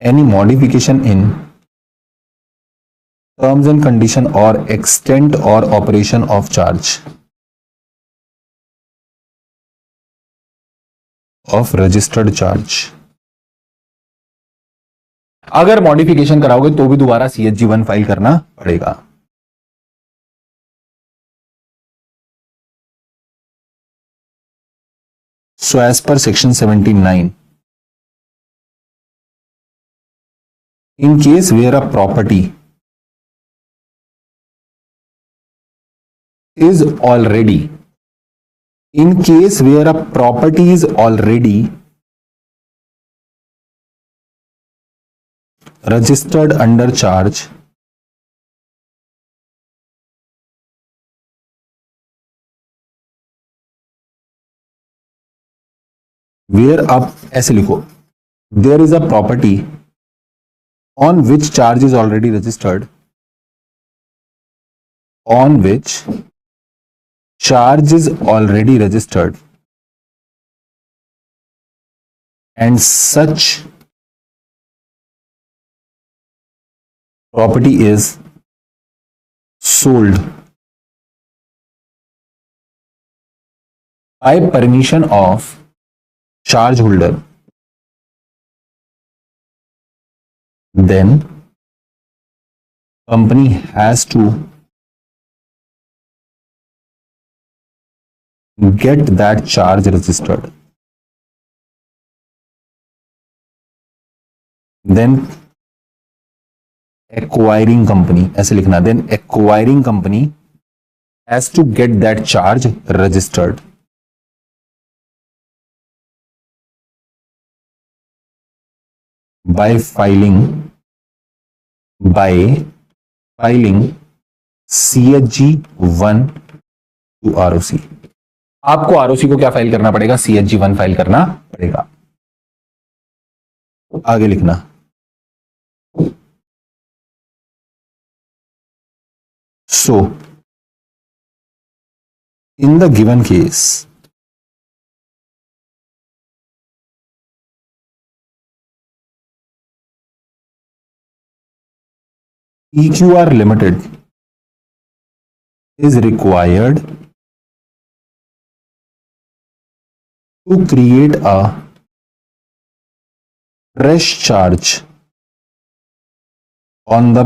any modification in terms and condition और एक्सटेंट और operation of charge of registered charge, अगर मॉडिफिकेशन कराओगे तो भी दोबारा CHG1 फाइल करना पड़ेगा। So as per section 79, in case where a property is already registered under charge, where up, ऐसे लिखो, there is a property on which charge is already registered, on which charge is already registered, and such property is sold by permission of charge holder, then company has to get that charge registered. Then acquiring company, ऐसे लिखना, then acquiring company has to get that charge registered. by filing CHG1 to ROC। आपको ROC को क्या file करना पड़ेगा? CHG1 file करना पड़ेगा। आगे लिखना, so in the given case, PQR Limited is required to create a fresh charge on the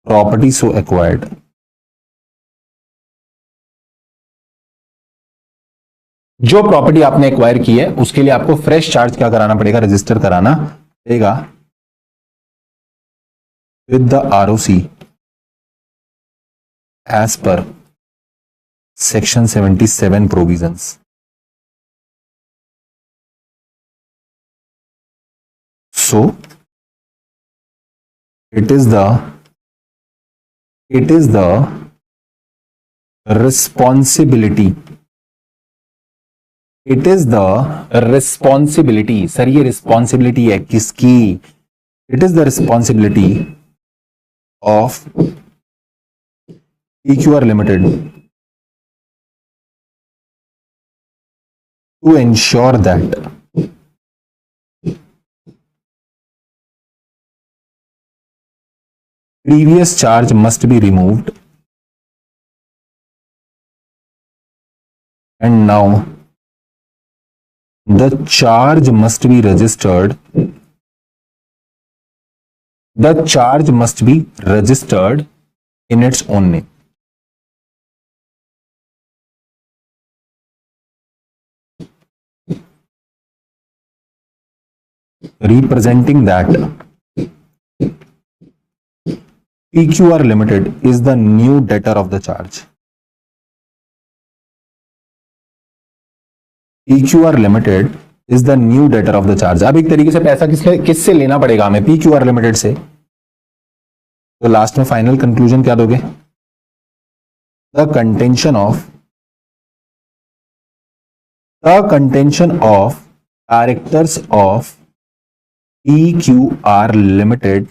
property so acquired। जो प्रॉपर्टी आपने एक्वायर की है उसके लिए आपको फ्रेश चार्ज क्या कराना पड़ेगा? रजिस्टर कराना पड़ेगा with the ROC as per section 77 provisions। So it is the responsibility, sir ये रिस्पॉन्सिबिलिटी है किसकी? It is the responsibility of PQR Limited to ensure that previous charge must be removed and now the charge must be registered in its own name। Representing that PQR Limited is the new debtor of the charge। PQR Limited is the new debtor of the charge। अब एक तरीके से पैसा किससे लेना पड़ेगा हमें? PQR Limited से। तो लास्ट में फाइनल कंक्लूजन क्या दोगे? The contention of directors of PQR Limited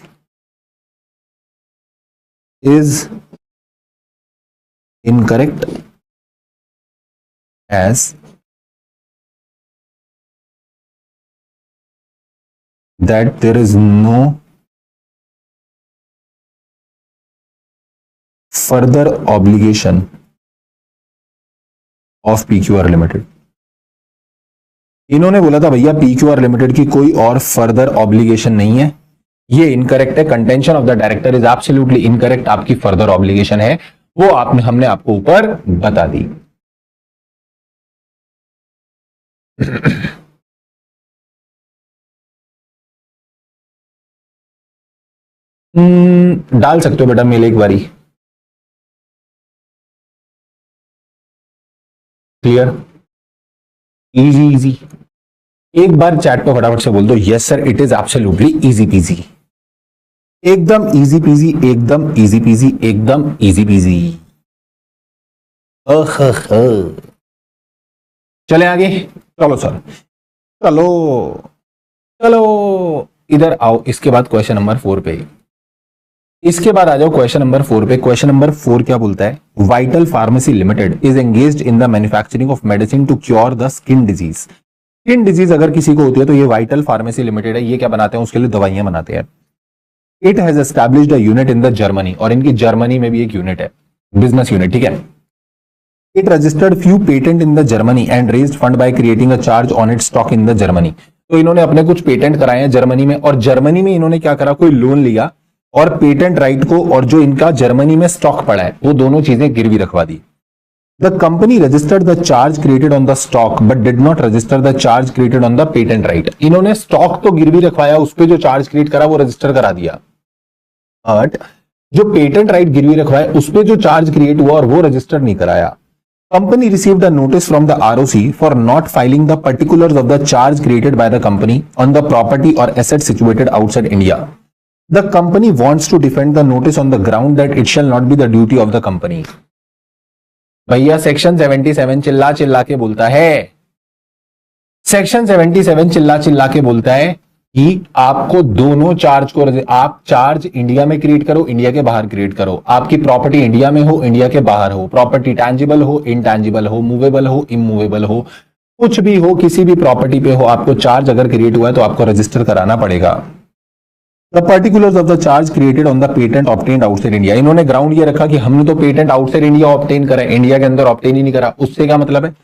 is incorrect as that there is no further obligation of PQR Limited। इन्होंने बोला था भैया PQR Limited की कोई और फर्दर ऑब्लिगेशन नहीं है, ये इनकरेक्ट है। Contention of the director is absolutely incorrect, आपकी फर्दर ऑब्लिगेशन है वो हमने आपको ऊपर बता दी। डाल सकते हो बेटा मेल एक बारी। क्लियर? Easy easy. एक बार चैट पे फटाफट से बोल दो yes sir it is absolutely easy PG. एकदम इजी पीजी, एकदम इजी पीजी, एकदम इजी पीजी। चले आगे। चलो सर, चलो चलो इधर आओ। इसके बाद क्वेश्चन नंबर 4 पे, इसके बाद आ जाओ क्वेश्चन नंबर 4 पे। क्वेश्चन नंबर 4 क्या बोलता है? Vital Pharmacy Limited is engaged in the manufacturing of medicine to cure the skin disease. Skin disease अगर किसी को होती है तो ये वाइटल फार्मेसी लिमिटेड है, ये क्या बनाते हैं? उसके लिए दवाइयां बनाते हैं। It has established a unit in the Germany, और इनकी जर्मनी में भी एक यूनिट है, बिजनेस यूनिट, ठीक है। It registered few patent in the Germany and raised fund by creating a charge on it stock in the Germany. तो इन्होंने अपने कुछ पेटेंट कराए हैं जर्मनी में, और जर्मनी में इन्होंने क्या करा? कोई लोन लिया और पेटेंट राइट को और जो इनका जर्मनी में स्टॉक पड़ा है वो दोनों चीजें गिरवी रखवा दी। The company registered the charge created on the stock but did not register the charge created on the patent right. इन्होंने स्टॉक तो गिरवी रखवाया, उस पर जो चार्ज क्रिएट करा वो रजिस्टर करा दिया, बट जो पेटेंट राइट गिरवी रखवाया उस पर जो चार्ज क्रिएट हुआ और वो रजिस्टर नहीं कराया। Company received a notice from the ROC for not filing the particulars of the charge created by the company on the property or asset situated outside India. The company wants to defend the notice on the ground that it shall not be the duty of the company. भैया section 77 चिल्ला चिल्ला के बोलता है, section 77 चिल्ला चिल्ला के बोलता है कि आपको दोनों चार्ज को, आप चार्ज इंडिया में क्रिएट करो, इंडिया के बाहर क्रिएट करो, आपकी प्रॉपर्टी इंडिया में हो, इंडिया के बाहर हो, प्रॉपर्टी टैंजिबल हो, इनटैंजिबल हो, मूवेबल हो, इमूवेबल हो, कुछ भी हो, किसी भी प्रॉपर्टी पे हो, आपको चार्ज अगर क्रिएट हुआ है तो आपको रजिस्टर कराना पड़ेगा. The particulars of the charge created on the patent obtained outside India. इन्होंने ग्राउंड ये रखा कि हमने तो पेटेंट आउटसाइड इंडिया ऑब्टेन करा, इंडिया के अंदर ऑब्टेन ही नहीं करा. उससे क्या मतलब है?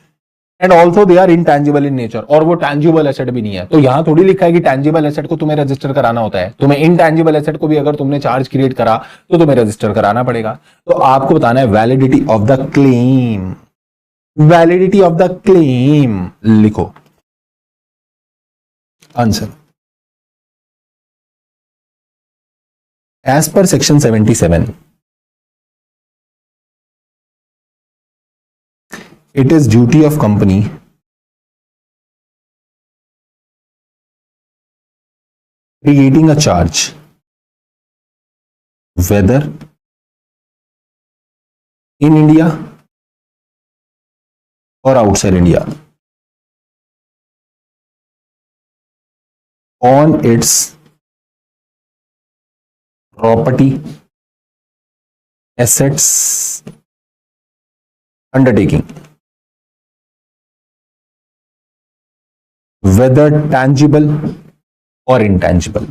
And also they are intangible in nature, और वो टैंजिबल एसेट भी नहीं है. तो यहां थोड़ी लिखा है कि टैंजिबल एसेट को तुम्हें रजिस्टर कराना होता है. तुम्हें इनटैंजिबल एसेट को भी अगर तुमने चार्ज क्रिएट करा तो तुम्हें रजिस्टर कराना पड़ेगा. तो आपको बताना है validity of the claim. Validity of the claim लिखो answer. As per section 77 it is duty of company creating a charge whether in India or outside India on its property, assets, undertaking, whether tangible or intangible.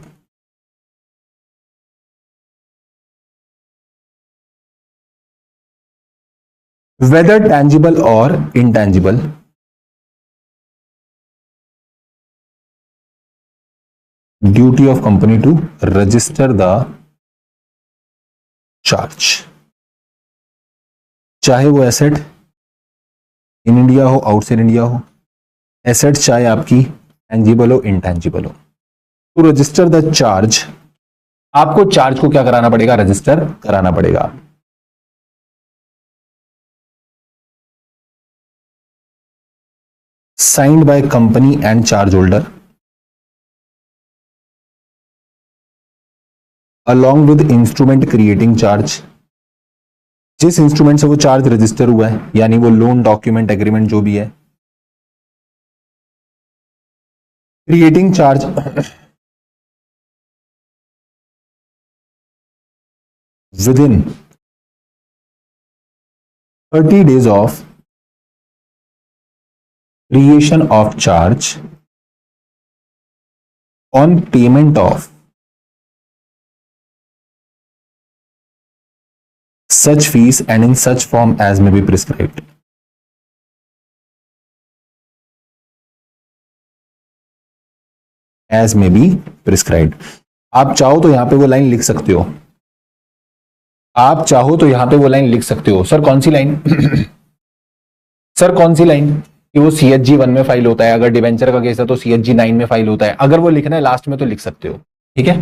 Whether tangible or intangible, duty of company to register the charge. चाहे वो asset in India हो, outside India हो, asset चाहे आपकी tangible हो, intangible हो, to register the charge, आपको charge को क्या कराना पड़ेगा? रजिस्टर कराना पड़ेगा. Signed by company and charge holder along with instrument creating charge. जिस इंस्ट्रूमेंट से वो चार्ज रजिस्टर हुआ है, यानी वो लोन, डॉक्यूमेंट, एग्रीमेंट जो भी है, creating charge within 30 days of creation of charge on payment of such fees and in such form as may be prescribed. As may be prescribed. आप चाहो तो यहां पे वो लाइन लिख सकते हो, आप चाहो तो यहां पे वो लाइन लिख सकते हो. सर कौन सी लाइन? सर कौन सी लाइन? कि वो CHG 1 में फाइल होता है, अगर डिवेंचर का केस है तो CHG 9 में फाइल होता है. अगर वो लिखना है लास्ट में तो लिख सकते हो, ठीक है.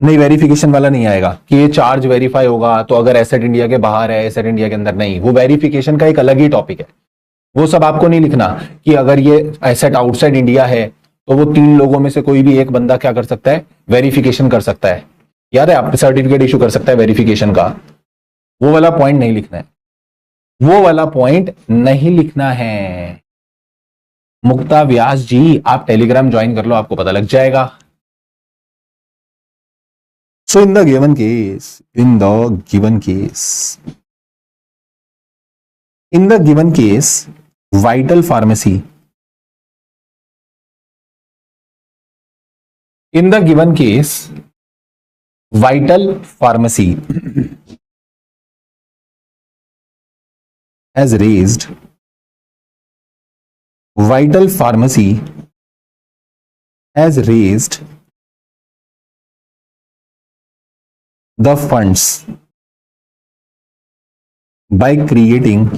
नहीं, वेरिफिकेशन वाला नहीं आएगा कि ये चार्ज वेरीफाई होगा तो अगर एसेट इंडिया के बाहर है, एसेट इंडिया के अंदर नहीं. वो वेरिफिकेशन का एक अलग ही टॉपिक है. वो सब आपको नहीं लिखना कि अगर ये एसेट आउटसाइड इंडिया है तो वो 3 लोगों में से कोई भी एक बंदा क्या कर सकता है? वेरिफिकेशन कर सकता है. याद है, आप सर्टिफिकेट इशू कर सकता है वेरिफिकेशन का. वो वाला पॉइंट नहीं लिखना है, वो वाला पॉइंट नहीं लिखना है. मुक्ता व्यास जी, आप टेलीग्राम ज्वाइन कर लो, आपको पता लग जाएगा. So in the given case, in the given case, Vital Pharmacy, in the given case, Vital Pharmacy has raised, Vital Pharmacy has raised the funds by creating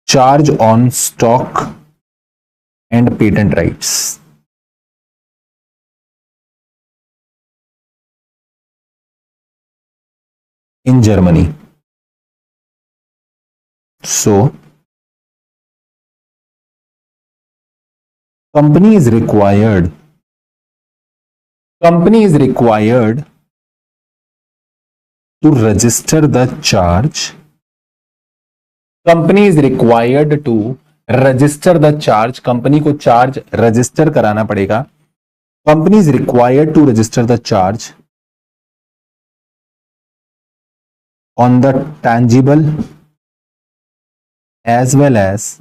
charge on stock and patent rights. in Germany. So company is required to register the charge. Company is required to register the charge. Company को charge register कराना पड़ेगा. Company is required to register the charge on the tangible as well as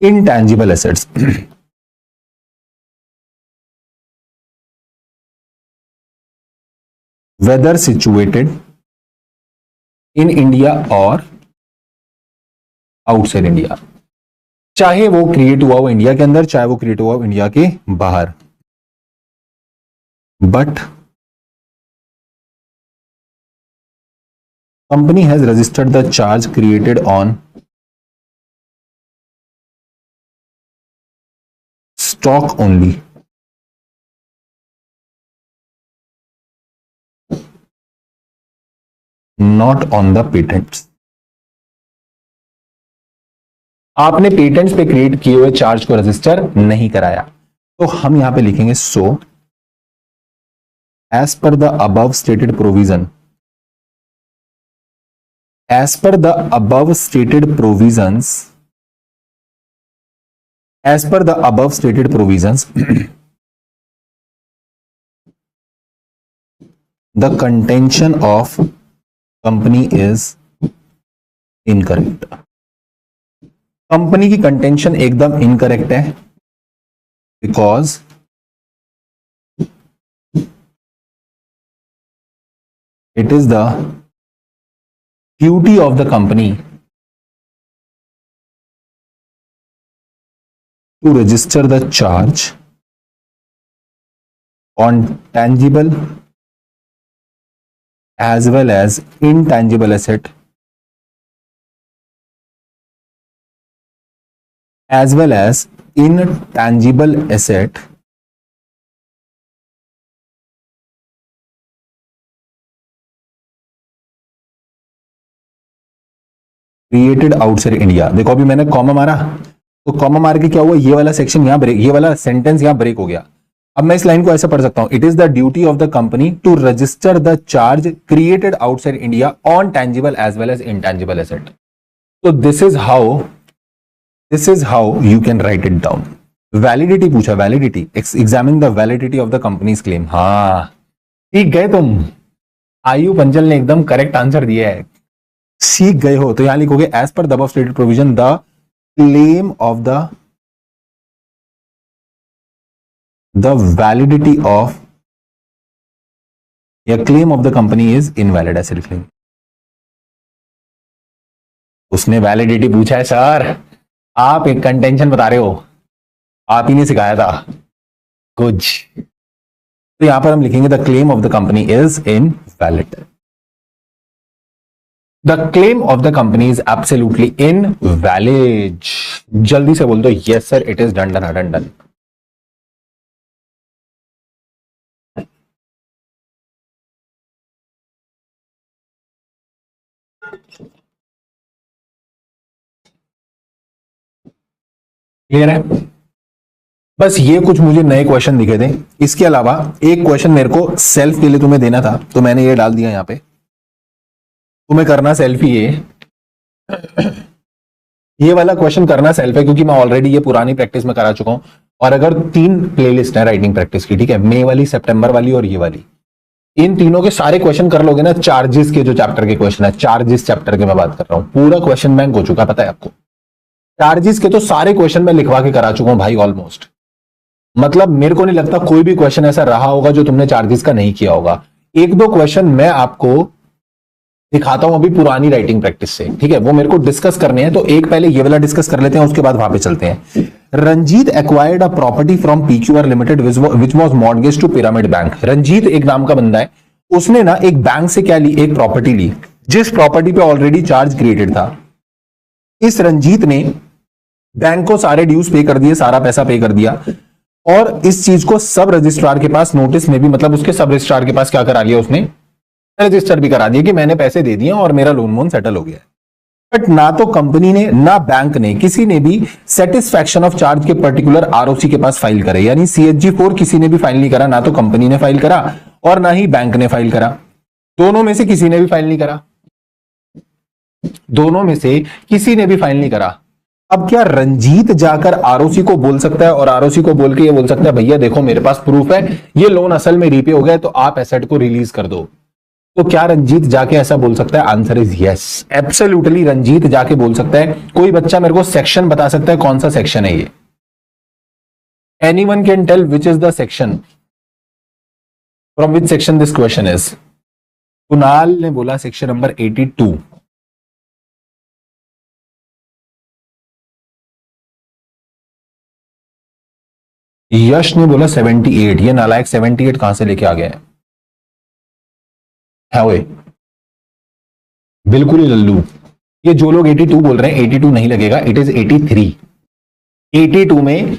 intangible assets. Whether situated in India or outside India. चाहे वो create हुआ हो India के अंदर, चाहे वो क्रिएट हुआ हो इंडिया के बाहर. But company has registered the charge created on stock only. Not on the patents. आपने पेटेंट्स पे क्रिएट किए हुए चार्ज को रजिस्टर नहीं कराया. तो हम यहां पे लिखेंगे so as per the above stated provision, as per the above stated provisions, as per the above stated provisions, the contention of company is incorrect. Company की कंटेंशन एकदम इनकरेक्ट है because it is the duty of the company to register the charge on tangible as well as intangible asset as well as intangible asset created outside India. देखो अभी मैंने comma मारा तो comma मार के क्या हुआ, ये वाला सेक्शन यहां ब्रेक, ये वाला सेंटेंस यहां ब्रेक हो गया. अब मैं इस लाइन को ऐसे पढ़ सकता हूं, it is the duty of the company to register the charge created outside India on tangible as well as intangible asset. तो this is how you can write it down. Validity पूछा, validity, examine the validity of the company's claim. हाँ ठीक गए तुम, आयु पंचल ने एकदम correct answer दिया है, सीख गए हो. तो यहां लिखोगे as per the above stated provision the claim of the validity of या claim of the company is invalid. ऐसे लिख लेंगे. उसने वैलिडिटी पूछा है सर, आप एक कंटेंशन बता रहे हो, आप ही ने सिखाया था कुछ. तो यहां पर हम लिखेंगे the claim of the company is invalid. The claim of the company is absolutely invalid. जल्दी से बोल दो yes sir, it is done, done. Clear है? बस ये कुछ मुझे नए क्वेश्चन दिखे थे. इसके अलावा एक क्वेश्चन मेरे को सेल्फ के लिए तुम्हें देना था तो मैंने ये डाल दिया यहां पे. तुम्हें करना सेल्फ ही ये वाला क्वेश्चन करना सेल्फ है क्योंकि मैं ऑलरेडी ये पुरानी प्रैक्टिस में करा चुका हूं. और अगर 3 प्लेलिस्ट है राइटिंग प्रैक्टिस की, ठीक है, मई वाली, सितंबर वाली और ये वाली, इन तीनों के सारे क्वेश्चन कर लोगे ना. चार्जेस के जो चैप्टर के क्वेश्चन है, चार्जेस चैप्टर के मैं बात कर रहा हूं, पूरा क्वेश्चन बैंक हो चुका, पता है आपको. चार्जेस के तो सारे क्वेश्चन मैं लिखवा के करा चुका हूं भाई ऑलमोस्ट. मतलब मेरे को नहीं लगता कोई भी क्वेश्चन ऐसा रहा होगा जो तुमने चार्जेस का नहीं किया होगा. 1-2 क्वेश्चन मैं आपको दिखाता हूं अभी पुरानी राइटिंग प्रैक्टिस से, ठीक है, वो मेरे को डिस्कस करने हैं. तो एक पहले ये वाला डिस्कस कर लेते हैं, उसके बाद वहां पे चलते हैं. Ranjit acquired a property from PQR Limited which was mortgage to Pyramid Bank. Ranjit एक नाम का बंदा है, उसने ना एक बैंक से क्या ली, एक प्रॉपर्टी ली, जिस प्रॉपर्टी पे ऑलरेडी चार्ज क्रिएटेड था. इस रंजीत ने बैंक को सारे ड्यूज पे कर दिए, सारा पैसा पे कर दिया. और इस चीज को सब रजिस्ट्रार के पास नोटिस में भी, मतलब उसके सब रजिस्ट्रार के पास क्या करा लिया उसने, रजिस्टर भी करा दिया कि मैंने पैसे दे दिए और मेरा लोन वोन सेटल हो गया। बट ना तो कंपनी ने ना बैंक ने किसी ने भी सेटिस्फैक्शन ऑफ चार्ज के पर्टिकुलर आरओसी के पास फाइल करे, यानी CHG4 किसी ने भी फाइल नहीं करा, ना तो कंपनी ने फाइल करा और ना ही बैंक ने फाइल करा, दोनों में से किसी ने भी फाइल नहीं करा, दोनों में से किसी ने भी फाइल नहीं करा। अब क्या रंजीत जाकर आरओसी को बोल सकता है और आरओसी को बोल के ये बोल सकता है भैया देखो मेरे पास प्रूफ है, ये लोन असल में रीपे हो गया तो आप एसेट को रिलीज कर दो? तो क्या रंजीत जाके ऐसा बोल सकता है? Answer is yes, absolutely Ranjit जाके बोल सकता है। कोई बच्चा मेरे को सेक्शन बता सकता है कौन सा सेक्शन है ये? Anyone can tell which is the section, from which section this question is? Kunal ने बोला सेक्शन नंबर 82। यश ने बोला 78। ये नालायक 78 कहां से लेके आ गया है ओए? बिल्कुल ही लल्लू। ये जो लोग 82 बोल रहे हैं, 82 नहीं लगेगा, इट इज 83। 82 में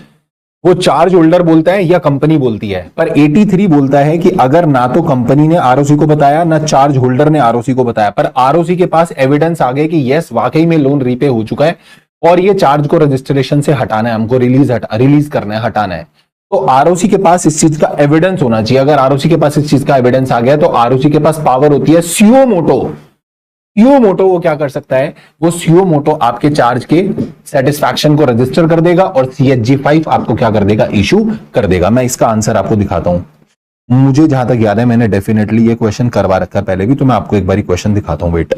वो चार्ज होल्डर बोलता है या कंपनी बोलती है, पर 83 बोलता है कि अगर ना तो कंपनी ने आरओसी को बताया ना चार्ज होल्डर ने आरओसी को बताया, पर आरओसी के पास एविडेंस आ गए कि यस वाकई में लोन रीपे हो चुका है और ये चार्ज को रजिस्ट्रेशन से हटाना है, हमको रिलीज करना है, हटाना है, तो आरओसी के पास इस चीज का एविडेंस होना चाहिए। अगर आरओसी के पास इस चीज का एविडेंस आ गया तो आरओसी के पास पावर होती है सुओ मोटो। सुओ मोटो वो क्या कर सकता है? वो सुओ मोटो आपके चार्ज के सेटिस्फैक्शन को रजिस्टर कर देगा और CHG5 आपको क्या कर देगा? इशू कर देगा। मैं इसका आंसर आपको दिखाता हूं। मुझे जहां तक याद है मैंने डेफिनेटली ये क्वेश्चन करवा रखा है पहले भी, तो मैं आपको एक बार क्वेश्चन दिखाता हूं। वेट,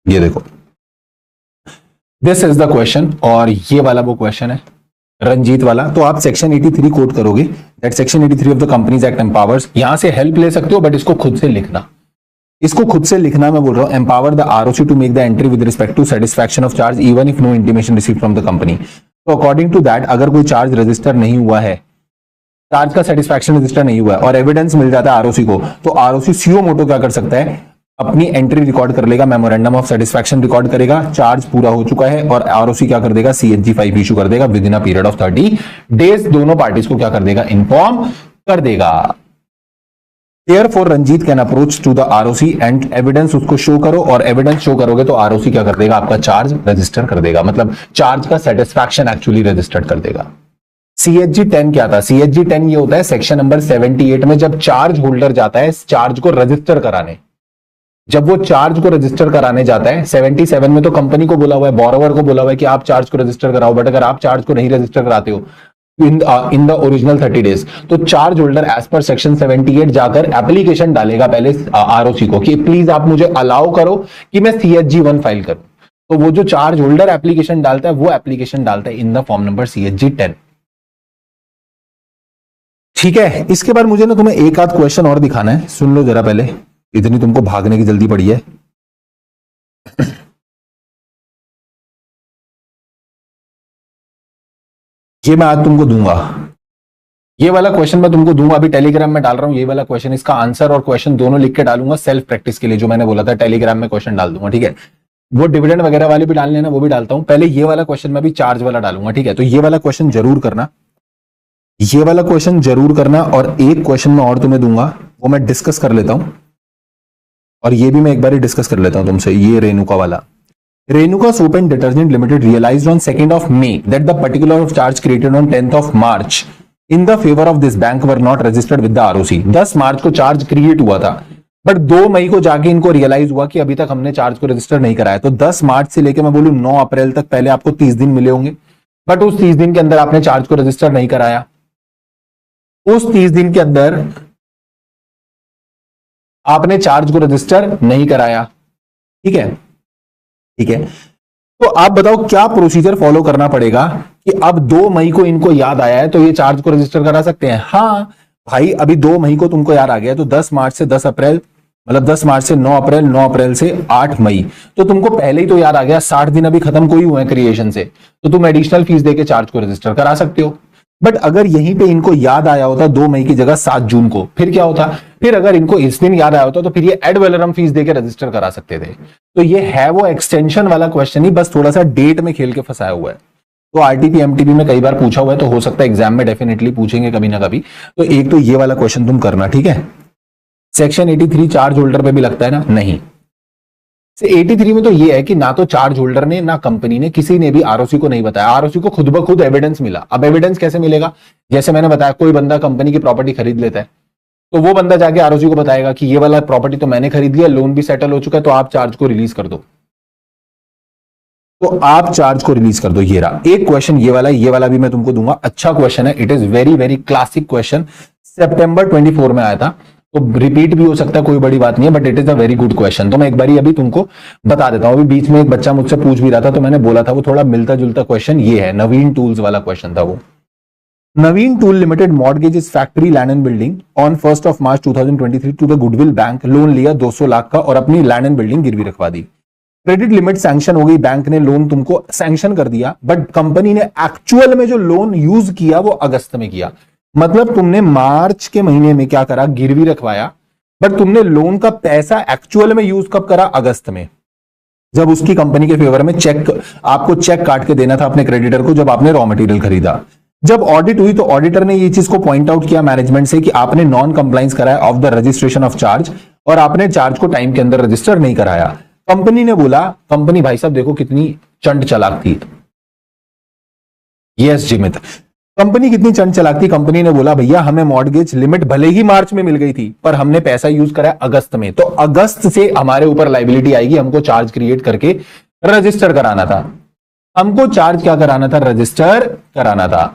ये देखो, दिस इज द क्वेश्चन, और ये वाला वो क्वेश्चन है रंजीत वाला। तो आप सेक्शन 83 कोट करोगे, that section 83 of the companies act empowers. यहां से हेल्प ले सकते हो बट इसको खुद से लिखना, इसको खुद से लिखना। मैं बोल रहा हूं empower the ROC to make the entry with respect to satisfaction of charge even if no intimation received from the company. तो अकॉर्डिंग टू दैट अगर कोई चार्ज रजिस्टर नहीं हुआ है, चार्ज का सेटिस्फैक्शन रजिस्टर नहीं हुआ है और एविडेंस मिल जाता है आरओसी को, तो आरओसी सीओ मोटो क्या कर सकता है? अपनी एंट्री रिकॉर्ड कर लेगा, मेमोरेंडम ऑफ सेटिस्फैक्शन रिकॉर्ड करेगा, चार्ज पूरा हो चुका है, और आरओसी क्या कर देगा? CHG5 इशू कर देगा within a period of 30 days. दोनों पार्टीज को क्या कर देगा? इन्फॉर्म कर देगा। Therefore Ranjit can approach to the ROC and evidence उसको शो करो, और एविडेंस शो करोगे तो आरओसी क्या कर देगा? आपका चार्ज रजिस्टर कर देगा, मतलब चार्ज का सेटिस्फैक्शन एक्चुअली रजिस्टर्ड कर देगा। CHG10 क्या था? CHG10 ये होता है सेक्शन नंबर 78 में जब चार्ज होल्डर जाता है चार्ज को रजिस्टर कराने, जब वो चार्ज को रजिस्टर कराने जाता है, 77 में तो कंपनी को बोला हुआ है, बोरोवर को बोला हुआ है कि आप चार्ज को रजिस्टर कराओ, बट अगर आप चार्ज को नहीं रजिस्टर कराते हो इन द ओरिजिनल 30 डेज, तो charge holder as per section 78 जाकर एप्लीकेशन डालेगा पहले आरओसी को कि प्लीज आप मुझे अलाउ करो कि मैं CHG1 फाइल करूं। तो वो जो चार्ज होल्डर एप्लीकेशन डालता है वो एप्लीकेशन डालता है in the form number CHG10। ठीक है, इसके बाद मुझे ना तुम्हें एक आध क्वेश्चन और दिखाना है, सुन लो जरा पहले, इतनी तुमको भागने की जल्दी पड़ी है। ये मैं आज तुमको दूंगा, ये वाला क्वेश्चन मैं तुमको दूंगा, अभी टेलीग्राम में डाल रहा हूं ये वाला क्वेश्चन, इसका आंसर और क्वेश्चन दोनों लिख के डालूंगा सेल्फ प्रैक्टिस के लिए, जो मैंने बोला था टेलीग्राम में क्वेश्चन डाल दूंगा। ठीक है, वो डिविडेंड वगैरह वाले भी डालने ना, वो भी डालता हूं। पहले ये वाला क्वेश्चन मैं भी चार्ज वाला डालूंगा। ठीक है, तो ये वाला क्वेश्चन जरूर करना, ये वाला क्वेश्चन जरूर करना, और एक क्वेश्चन मैं और तुम्हें दूंगा वो मैं डिस्कस कर लेता हूं, और ये भी मैं एक बार डिस्कस कर लेता हूं तुमसे। ये रेणुका वाला, Renuka Soap and Detergent Limited realised on 2nd of May that the particular of charge created on 10th of March in the favor of this bank were not registered with the ROC। 10 मार्च को charge create हुआ था, but 2 मई को जाके इनको realise हुआ कि अभी तक हमने चार्ज को रजिस्टर नहीं कराया। तो 10 मार्च से लेकर मैं बोलूं 9 अप्रैल तक पहले आपको 30 दिन मिले होंगे, बट उस 30 दिन के अंदर आपने चार्ज को रजिस्टर नहीं कराया। उस 30 दिन के अंदर आपने चार्ज को रजिस्टर नहीं कराया। ठीक है, ठीक है, तो आप बताओ क्या प्रोसीजर फॉलो करना पड़ेगा कि अब 2 मई को इनको याद आया है तो ये चार्ज को रजिस्टर करा सकते हैं। हाँ भाई, अभी 2 मई को तुमको याद आ गया, तो 10 मार्च से 10 अप्रैल, मतलब 10 मार्च से 9 अप्रैल, 9 अप्रैल से 8 मई, तो तुमको पहले ही तो याद आ गया, 60 दिन अभी खत्म कोई हुए हैं क्रिएशन से, तो तुम एडिशनल फीस देके चार्ज को रजिस्टर करा सकते हो। बट अगर यहीं पे इनको याद आया होता 2 मई की जगह 7 जून को, फिर क्या होता? फिर अगर इनको इस दिन याद आया होता तो फिर ये एड वैलोरम फीस देके रजिस्टर करा सकते थे। तो ये है वो एक्सटेंशन वाला क्वेश्चन ही, बस थोड़ा सा डेट में खेल के फंसाया हुआ है। तो आरटीपी एमटीपी में कई बार पूछा हुआ है, तो हो सकता है एग्जाम में डेफिनेटली पूछेंगे कभी ना कभी। तो एक तो ये वाला क्वेश्चन तुम करना, ठीक है। सेक्शन 83 चार्ज होल्डर पे भी लगता है ना? नहीं। 83 में तो ये है कि ना तो चार्ज होल्डर ने ना कंपनी ने किसी ने भी आरओसी को नहीं बताया, आरओसी को खुद ब खुद एविडेंस मिला। अब एविडेंस कैसे मिलेगा? जैसे मैंने बताया, कोई बंदा कंपनी की प्रॉपर्टी खरीद लेता है, तो वो बंदा जाके आरओसी को बताएगा कि ये वाला प्रॉपर्टी तो मैंने खरीद लिया, लोन भी सेटल हो चुका है, तो आप चार्ज को रिलीज कर दो। तो आप चार्ज को रिलीज कर दो। ये रहा एक क्वेश्चन, ये वाला भी मैं तुमको दूंगा। अच्छा क्वेश्चन है, it is very very classic question, सितंबर 24 में आया था, तो रिपीट भी हो सकता है, कोई बड़ी बात नहीं है, but it is a very good question. तो मैं एक बारी अभी तुमको बता देता हूं। अभी बीच में एक बच्चा मुझसे पूछ भी रहा था, तो मैंने बोला था वो थोड़ा मिलता जुलता क्वेश्चन ये है, नवीन टूल्स वाला क्वेश्चन था वो। Naveen tool limited mortgages factory land and building on 1 March 2023 to the goodwill bank. Loan लिया 200 लाख का और अपनी लैंड एंड बिल्डिंग गिरवी रखवा दी। क्रेडिट लिमिट सैंक्शन हो गई, बैंक ने लोन तुमको सैंक्शन कर दिया, बट कंपनी ने एक्चुअल में जो लोन यूज किया वो अगस्त में किया। मतलब तुमने मार्च के महीने में क्या करा? गिरवी रखवाया, बट तुमने लोन का पैसा एक्चुअल में यूज कब करा? अगस्त में, जब उसकी कंपनी के फेवर में आपको चेक काट के देना था अपने क्रेडिटर को, जब आपने रॉ मटेरियल खरीदा। जब ऑडिट हुई तो ऑडिटर ने ये चीज को पॉइंट आउट किया मैनेजमेंट से कि आपने नॉन कंप्लायंस कराया of the registration of charge, और आपने चार्ज को टाइम के अंदर रजिस्टर नहीं कराया। कंपनी ने बोला, कंपनी भाई साहब देखो कितनी चंड चालाक थी। यस जिमित, कंपनी कितनी चंड चालाक थी। कंपनी ने बोला भैया हमें मॉर्गेज लिमिट भले ही मार्च में मिल गई थी, पर हमने पैसा यूज कराया अगस्त में, तो अगस्त से हमारे ऊपर लाइबिलिटी आएगी। हमको चार्ज क्रिएट करके रजिस्टर कराना था। हमको चार्ज क्या कराना था? रजिस्टर कराना था।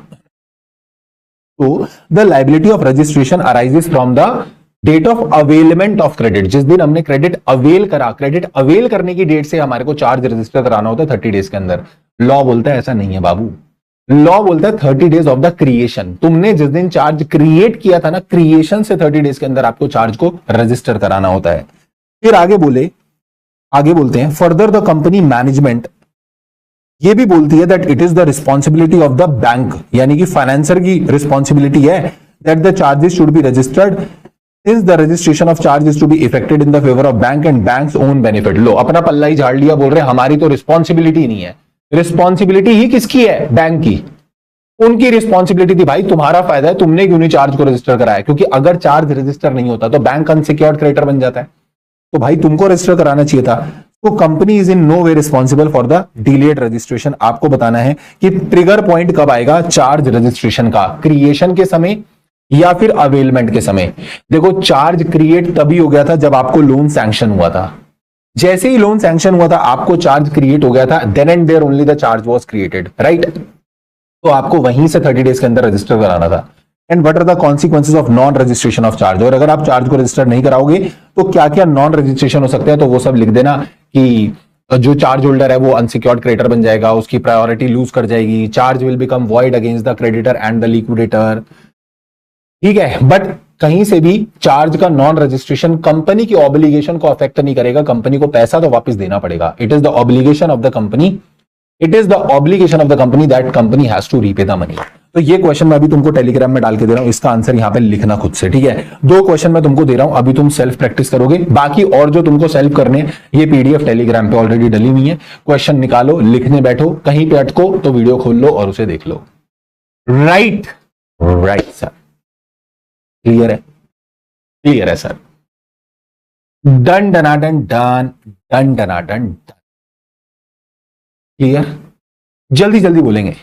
तो the liability of registration arises from the date of availment of credit. जिस दिन हमने क्रेडिट अवेल करा, क्रेडिट अवेल करने की डेट से हमारे को चार्ज रजिस्टर कराना होता है 30 डेज के अंदर। लॉ बोलता है ऐसा नहीं है बाबू, लॉ बोलता है 30 डेज ऑफ द क्रिएशन। तुमने जिस दिन चार्ज क्रिएट किया था ना, क्रिएशन से 30 डेज के अंदर आपको चार्ज को रजिस्टर कराना होता है। फिर आगे बोलते हैं फर्दर द कंपनी मैनेजमेंट ये भी बोलती है that it is the responsibility of the bank, यानी कि फाइनेंसर की रिस्पॉन्सिबिलिटी है that the charges should be registered since the registration of charges to be effected in the favour of bank and bank's own benefit. लो अपना पल्ला ही झाड़ लिया, बोल रहे हमारी तो रिस्पॉन्सिबिलिटी नहीं है। रिस्पॉन्सिबिलिटी ही किसकी है? बैंक की। उनकी रिस्पॉन्सिबिलिटी थी भाई, तुम्हारा फायदा है, तुमने क्यों नहीं चार्ज को रजिस्टर कराया? क्योंकि अगर चार्ज रजिस्टर नहीं होता तो बैंक अनसिक्योर्ड क्रेडिटर बन जाता है, तो भाई तुमको रजिस्टर कराना चाहिए था। तो company is in no way responsible for the delayed registration. आपको बताना है कि ट्रिगर पॉइंट कब आएगा चार्ज रजिस्ट्रेशन का, क्रिएशन के समय या फिर अवेलमेंट के समय। देखो चार्ज क्रिएट तभी हो गया था जब आपको लोन सैंक्शन हुआ था। जैसे ही लोन सैंक्शन हुआ था आपको चार्ज क्रिएट हो गया था, then and there only the charge was created, right. तो आपको वहीं से 30 डेज के अंदर रजिस्टर कराना था। And what are the consequences of non registration of charge. और अगर आप चार्ज को रजिस्टर नहीं कराओगे तो क्या क्या नॉन रजिस्ट्रेशन हो सकते हैं, तो वो सब लिख देना कि जो चार्ज होल्डर है वो अनसिक्योर्ड क्रेडिटर बन जाएगा, उसकी प्रायोरिटी लूज कर जाएगी, charge will become void against the creditor and the liquidator. ठीक है, बट कहीं से भी चार्ज का नॉन रजिस्ट्रेशन कंपनी की ऑब्लिगेशन को अफेक्ट नहीं करेगा। कंपनी को पैसा तो वापस देना पड़ेगा। It is the obligation of the company, it is the obligation of the company that company has to repay the money. तो ये क्वेश्चन मैं अभी तुमको टेलीग्राम में डाल के दे रहा हूं, इसका आंसर यहां पे लिखना खुद से, ठीक है। 2 क्वेश्चन मैं तुमको दे रहा हूं, अभी तुम सेल्फ प्रैक्टिस करोगे। बाकी और जो तुमको सेल्फ करने, ये पीडीएफ टेलीग्राम पे ऑलरेडी डली हुई है। क्वेश्चन निकालो, लिखने बैठो, कहीं पे अटको तो वीडियो खोल लो और उसे देख लो। राइट सर, क्लियर है? क्लियर है सर। डन डनाडन डन, डन डनाडन डन। क्लियर? जल्दी जल्दी बोलेंगे।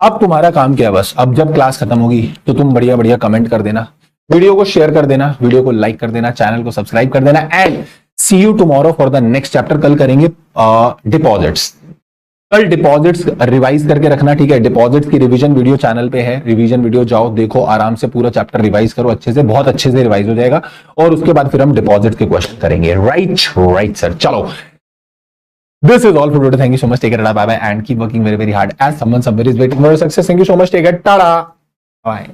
अब तुम्हारा काम क्या है, बस अब जब क्लास खत्म होगी तो तुम बढ़िया बढ़िया कमेंट कर देना, वीडियो को शेयर कर देना, वीडियो को लाइक कर देना, चैनल को सब्सक्राइब कर देना। And see you tomorrow for the next chapter. कल करेंगे डिपॉजिट्स। कल डिपॉजिट्स रिवाइज करके रखना, ठीक है। डिपॉजिट्स की रिवीजन वीडियो चैनल पे है, रिवीजन वीडियो जाओ देखो, आराम से पूरा चैप्टर रिवाइज करो अच्छे से, बहुत अच्छे से रिवाइज हो जाएगा। और उसके बाद फिर हम डिपॉजिट के क्वेश्चन करेंगे। राइट सर, चलो। This is all for today. Thank you so much. Take care. Bye bye. And keep working very, very hard as someone somewhere is waiting for your success. Thank you so much. Take care. Tada. Bye.